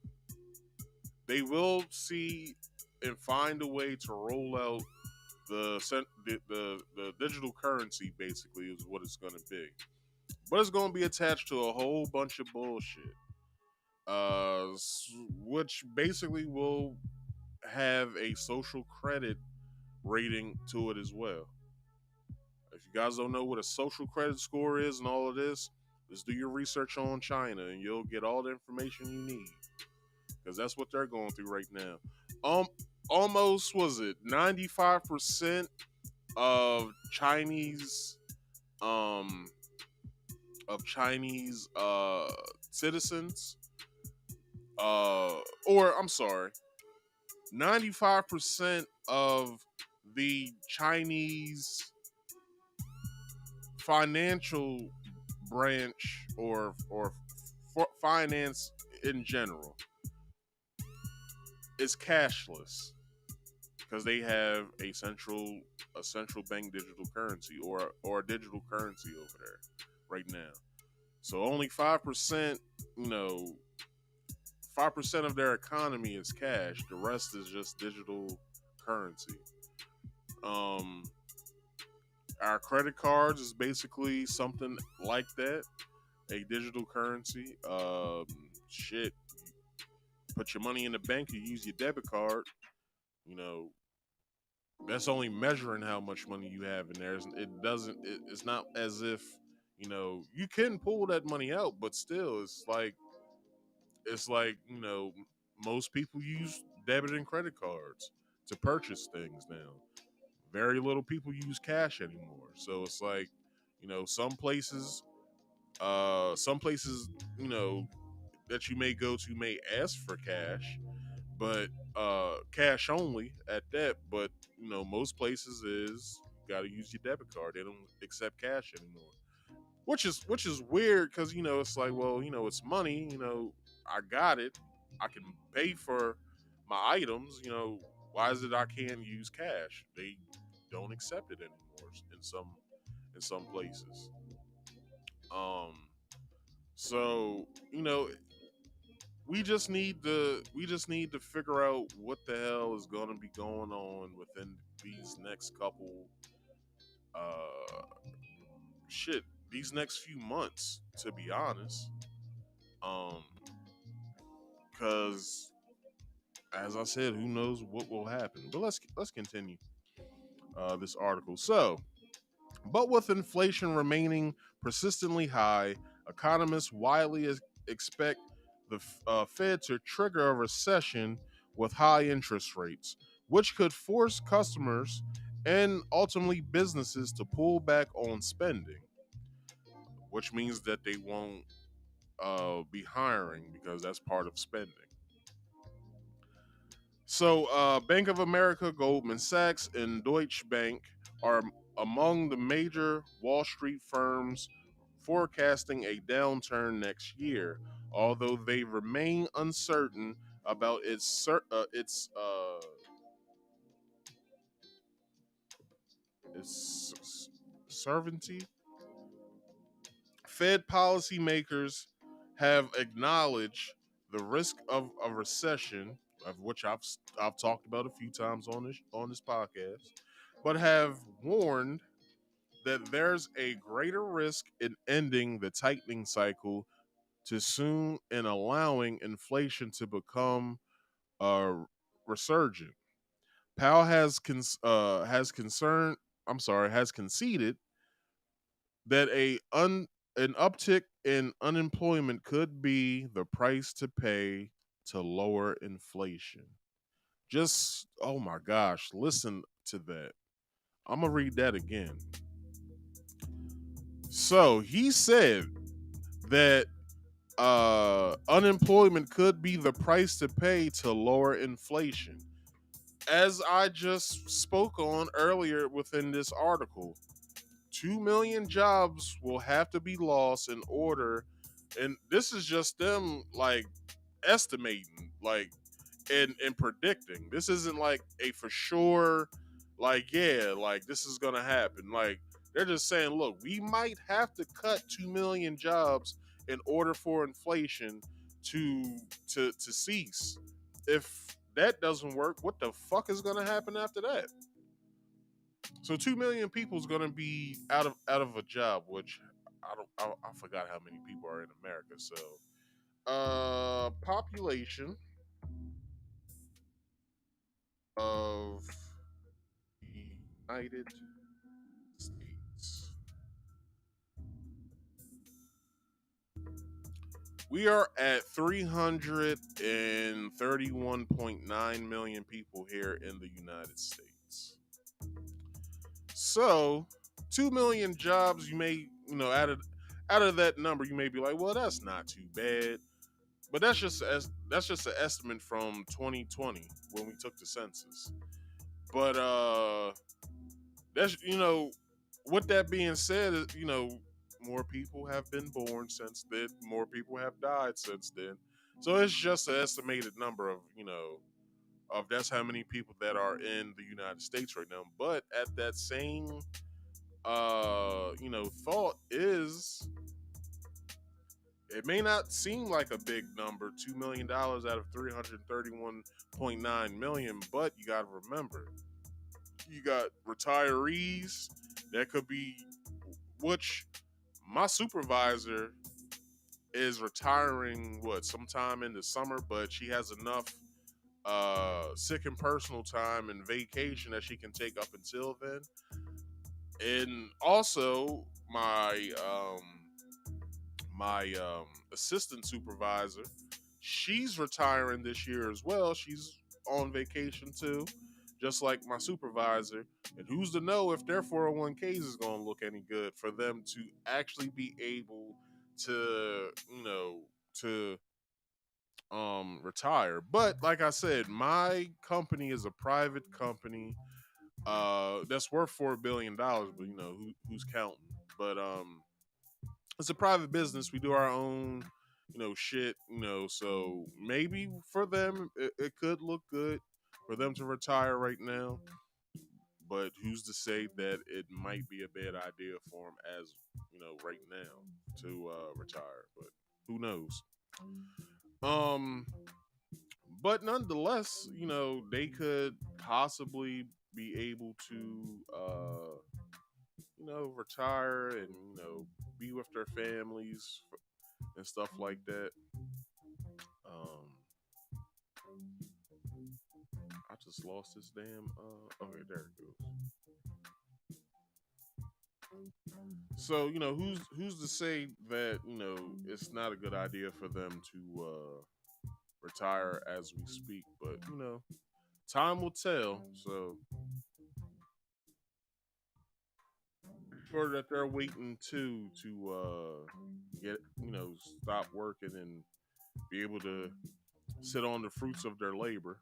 they will see and find a way to roll out the digital currency. Basically, is what it's going to be, but it's going to be attached to a whole bunch of bullshit, which basically will have a social credit rating to it as well. If you guys don't know what a social credit score is and all of this, just do your research on China and you'll get all the information you need, because that's what they're going through right now. Um, Almost was it 95% of um Chinese citizens, or I'm sorry, 95% of the Chinese financial branch or finance in general is cashless because they have a central bank digital currency or a digital currency over there right now. So only 5%, you know, 5% of their economy is cash. The rest is just digital currency. Um, our credit cards is basically something like that, a digital currency. Shit, put your money in the bank, you use your debit card. You know, that's only measuring how much money you have in there. It doesn't. It's not as if you can pull that money out, but still, it's like most people use debit and credit cards to purchase things now. Very little people use cash anymore. So it's like, some places, that you may go to may ask for cash, but cash only at that. But most places is you got to use your debit card. They don't accept cash anymore, which is weird because it's like, well, it's money. I got it. I can pay for my items. Why is it I can't use cash? They don't accept it anymore in some places. Um, so we just need to figure out what the hell is going to be going on within these next couple uh shit these next few months, to be honest. um because as I said, who knows what will happen. But let's continue this article. So, but with inflation remaining persistently high, economists widely expect the Fed to trigger a recession with high interest rates, which could force customers and ultimately businesses to pull back on spending, which means that they won't be hiring because that's part of spending. So, Bank of America, Goldman Sachs, and Deutsche Bank are among the major Wall Street firms forecasting a downturn next year, although they remain uncertain about its certainty. Fed policymakers have acknowledged the risk of a recession, of which I've talked about a few times on this podcast, but have warned that there's a greater risk in ending the tightening cycle too soon and allowing inflation to become uh, resurgent. Powell has conceded that an uptick in unemployment could be the price to pay to lower inflation. Just oh my gosh, listen to that. I'm gonna read that again. So he said that unemployment could be the price to pay to lower inflation. As I just spoke on earlier within this article, 2 million jobs will have to be lost in order, and this is just them like estimating, like and predicting. This isn't like a for sure, like yeah, like this is gonna happen. Like they're just saying, look, we might have to cut 2 million jobs in order for inflation to cease. If that doesn't work, what the fuck is gonna happen after that? So 2 million people is going to be out of a job, which I forgot how many people are in America. So, population of the United States. We are at 331.9 million people here in the United States. So, 2 million jobs, you may, out of that number, you may be like, well, that's not too bad. But that's just an estimate from 2020 when we took the census. But that's with that being said, more people have been born since then, more people have died since then. So it's just an estimated number of of that's how many people that are in the United States right now. But at that same thought is, it may not seem like a big number, $2 million out of 331.9 million, but you got to remember, you got retirees that could be, which my supervisor is retiring, sometime in the summer, but she has enough sick and personal time and vacation that she can take up until then. And also, my assistant supervisor, she's retiring this year as well. She's on vacation too, just like my supervisor. And who's to know if their 401ks is going to look any good for them to actually be able to, to retire. But like I said, my company is a private company that's worth $4 billion, but who's counting? But it's a private business. We do our own, shit, so maybe for them it could look good for them to retire right now. But who's to say that it might be a bad idea for them as right now to retire? But who knows? Um, but nonetheless, they could possibly be able to, retire and be with their families and stuff like that. Um, I just lost this damn. Okay, there it goes. So who's to say that it's not a good idea for them to retire as we speak? But time will tell. So sure that they're waiting to get stop working and be able to sit on the fruits of their labor.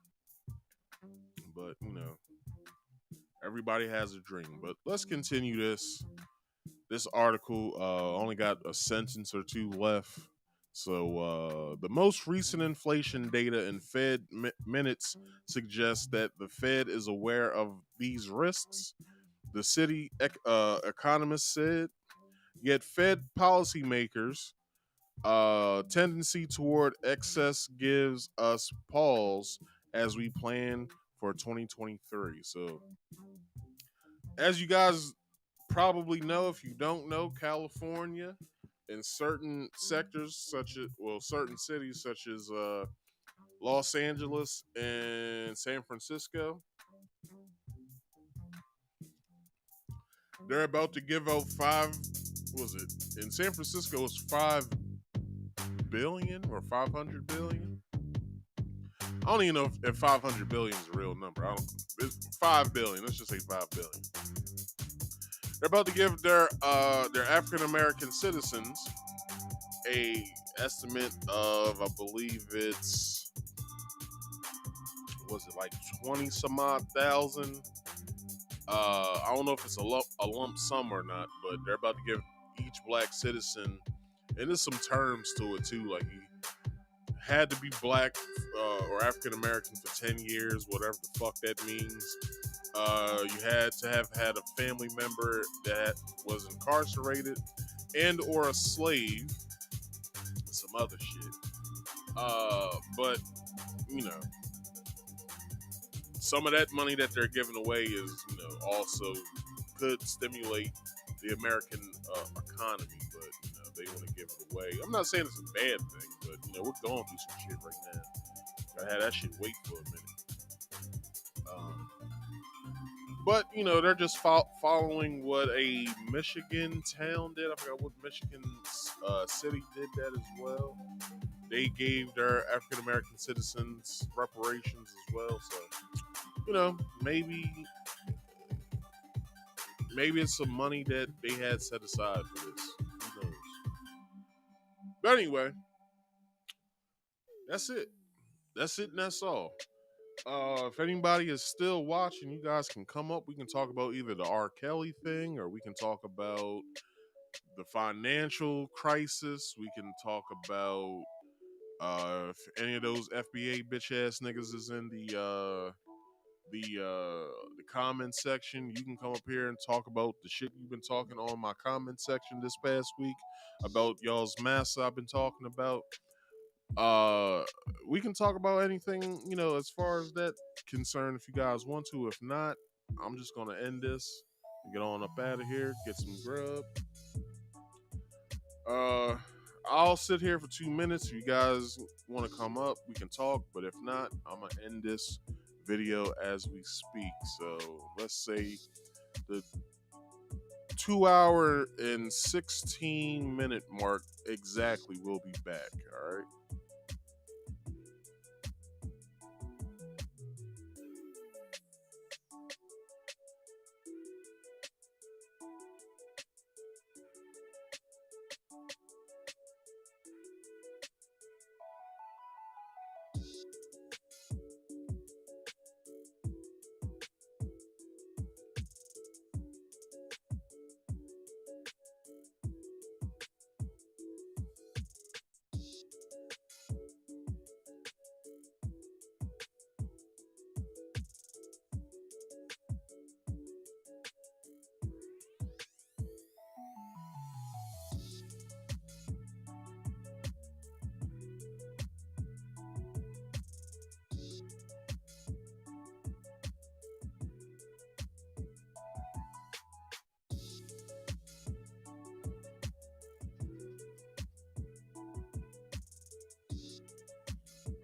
But everybody has a dream. But let's continue this article. Only got a sentence or two left. So the most recent inflation data in Fed minutes suggests that the Fed is aware of these risks. The city economist said. Yet Fed policymakers' tendency toward excess gives us pause as we plan for 2023. So, as you guys probably know, if you don't know, California in certain sectors, certain cities such as Los Angeles and San Francisco, they're about to give out in San Francisco it's 5 billion or 500 billion. I don't even know if 500 billion is a real number. It's 5 billion. Let's just say 5 billion. They're about to give their African American citizens a estimate of, I believe it's, was it like 20 some odd thousand? I don't know if it's a lump sum or not, but they're about to give each black citizen, and there's some terms to it too, like he had to be black or African American for 10 years, whatever the fuck that means. You had to have had a family member that was incarcerated and or a slave, and some other shit. But you know, some of that money that they're giving away is, also could stimulate the American economy, but they want to give it away. I'm not saying it's a bad thing, but we're going through some shit right now. I had that shit wait for a minute. But they're just following what a Michigan town did. I forgot what Michigan city did that as well. They gave their African American citizens reparations as well. So maybe it's some money that they had set aside for this. Who knows? But anyway, that's it. That's it, and that's all. If anybody is still watching, you guys can come up. We can talk about either the R.Kelly thing, or we can talk about the financial crisis. We can talk about if any of those FBA bitch ass niggas is in the comment section. You can come up here and talk about the shit you've been talking on my comment section this past week about y'all's massa I've been talking about. We can talk about anything, as far as that concerned if you guys want to. If not, I'm just gonna end this and get on up out of here, get some grub. I'll sit here for 2 minutes. If you guys want to come up, we can talk. But if not, I'm gonna end this video as we speak. So let's say the 2 hour and 16 minute mark exactly. We'll be back. All right.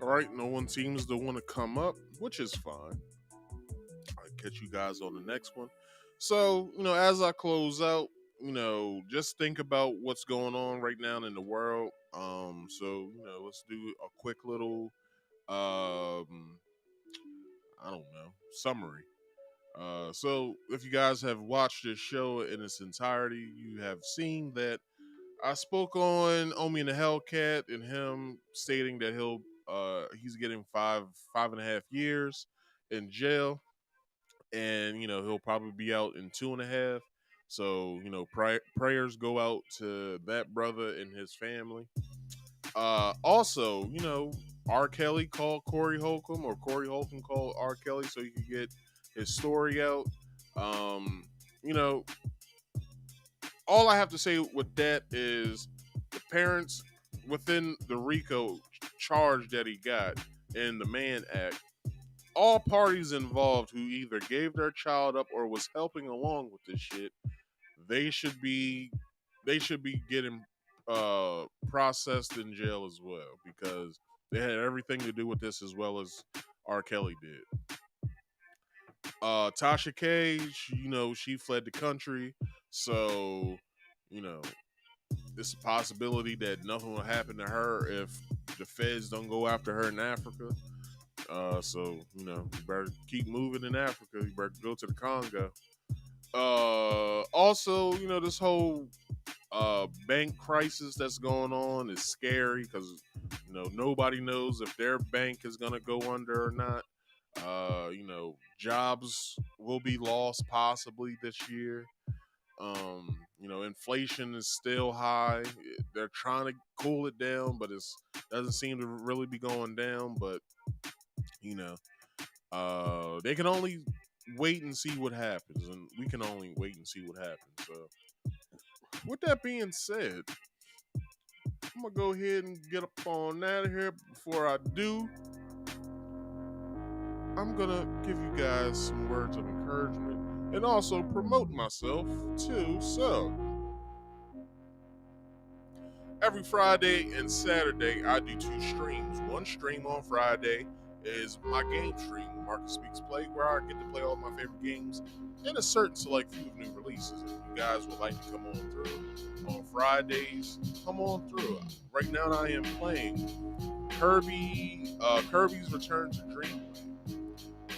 All right, no one seems to want to come up, which is fine. I'll catch you guys on the next one. So, as I close out, just think about what's going on right now in the world. Let's do a quick little, I don't know, summary. So, if you guys have watched this show in its entirety, you have seen that I spoke on Omi and the Hellcat and him stating that he's getting 5.5 years in jail, and he'll probably be out in 2.5. So prayers go out to that brother and his family. Also, R.Kelly called Corey Holcomb, or Corey Holcomb called R.Kelly so he could get his story out. You know, all I have to say with that is the parents within the RICO charge that he got in the Mann Act, all parties involved who either gave their child up or was helping along with this shit, they should be getting processed in jail as well, because they had everything to do with this as well as R. Kelly did. Tasha K, she fled the country, so it's a possibility that nothing will happen to her if the feds don't go after her in Africa. So you better keep moving in Africa. You better go to the Congo. Also, this whole bank crisis that's going on is scary because nobody knows if their bank is gonna go under or not. Jobs will be lost possibly this year. Inflation is still high. They're trying to cool it down, but it doesn't seem to really be going down. But they can only wait and see what happens, and we can only wait and see what happens. So, with that being said, I'm gonna go ahead and get up on out of here. Before I do, I'm gonna give you guys some words of encouragement and also promote myself too. So, every Friday and Saturday, I do 2 streams. One stream on Friday is my game stream, Marcus Speaks Play, where I get to play all my favorite games and a certain select few of new releases. If you guys would like to come on through on Fridays, come on through. Right now, I am playing Kirby's Return to Dreamland.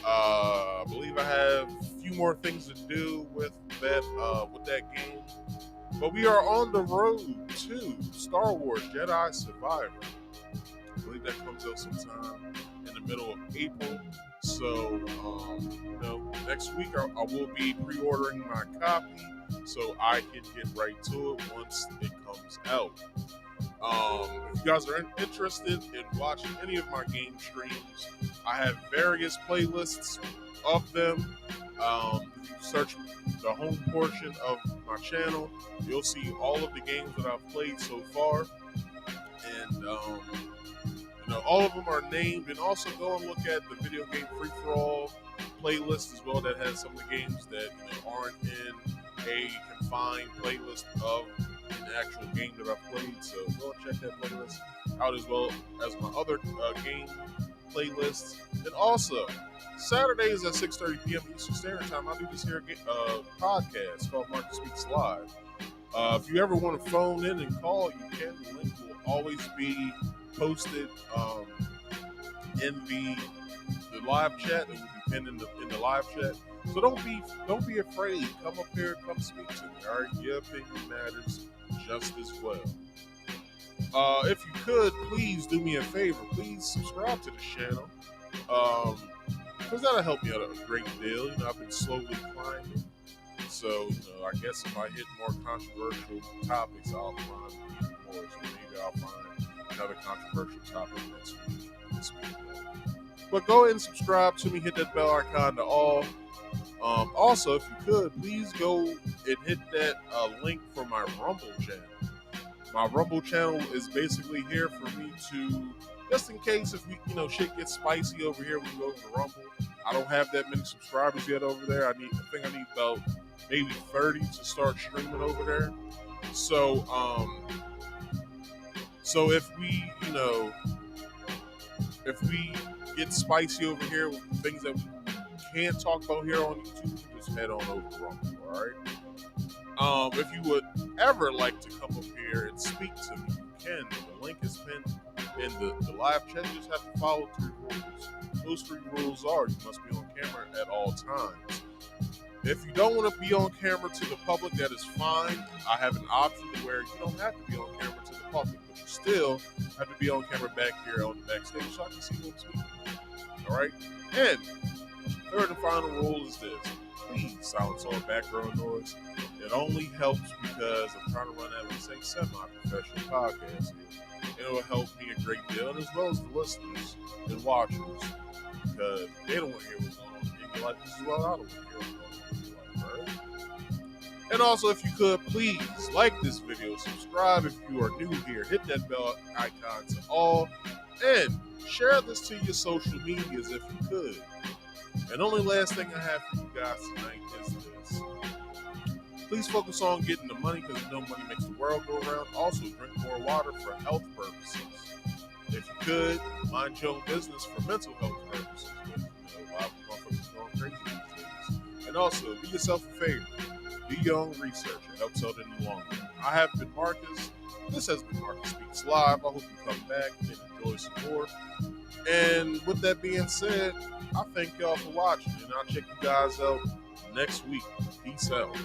I believe I have a few more things to do with that game. But we are on the road to Star Wars Jedi Survivor. I believe that comes out sometime in the middle of April. So, next week I will be pre-ordering my copy so I can get right to it once it comes out. If you guys are interested in watching any of my game streams, I have various playlists of them. If you search the home portion of my channel, you'll see all of the games that I've played so far, and all of them are named. And also go and look at the Video Game Free for All playlist as well, that has some of the games that aren't in a confined playlist of an actual game that I've played. So go and check that playlist out, as well as my other game playlists. And also, Saturdays at 6:30 p.m. Eastern Standard Time, I do this here podcast called Marcus Speaks Live. If you ever want to phone in and call, you can. The link will always be posted in the live chat. It will be pinned in the live chat. So don't be afraid. Come up here, come speak to me. All right, your opinion matters just as well. If you could, please do me a favor. Please subscribe to the channel. Because that'll help me out a great deal. I've been slowly climbing. So, I guess if I hit more controversial topics, I'll find even more. So maybe I'll find another controversial topic this week. But go ahead and subscribe to me. Hit that bell icon to all. Also, if you could, please go and hit that link for my Rumble channel. My Rumble channel is basically here for me to, just in case if shit gets spicy over here, we can go to Rumble. I don't have that many subscribers yet over there. I think I need about maybe 30 to start streaming over there. So if we, if we get spicy over here with the things that we can't talk about here on YouTube, just head on over to Rumble, all right? If you would ever like to come up here and speak to me, you can. The link is pinned in the live chat. You just have to follow 3 rules. Those 3 rules are: you must be on camera at all times. If you don't want to be on camera to the public, that is fine. I have an option to where you don't have to be on camera to the public, but you still have to be on camera back here on the backstage so I can see who's speaking. All right? And third and final rule is this: please silence all background noise. It only helps because I'm trying to run at least a semi-professional podcast here. It will help me a great deal, and as well as the listeners and watchers, because they don't want to hear what's going on in your life as well. I don't want to hear what's going on in your life, right? And also, if you could, please like this video, subscribe if you are new here, hit that bell icon to all, and share this to your social medias if you could. And only last thing I have for you guys tonight is this: please focus on getting the money, because no money makes the world go around. Also, drink more water for health purposes. If you could, mind your own business for mental health purposes. Why motherfuckers going crazy these days? And also, do yourself a favor. Do your own research. It helps out in the long run. I have been Marcus. This has been Marcus Speaks Live. I hope you come back and enjoy some more. And with that being said, I thank y'all for watching, and I'll check you guys out next week. Peace out.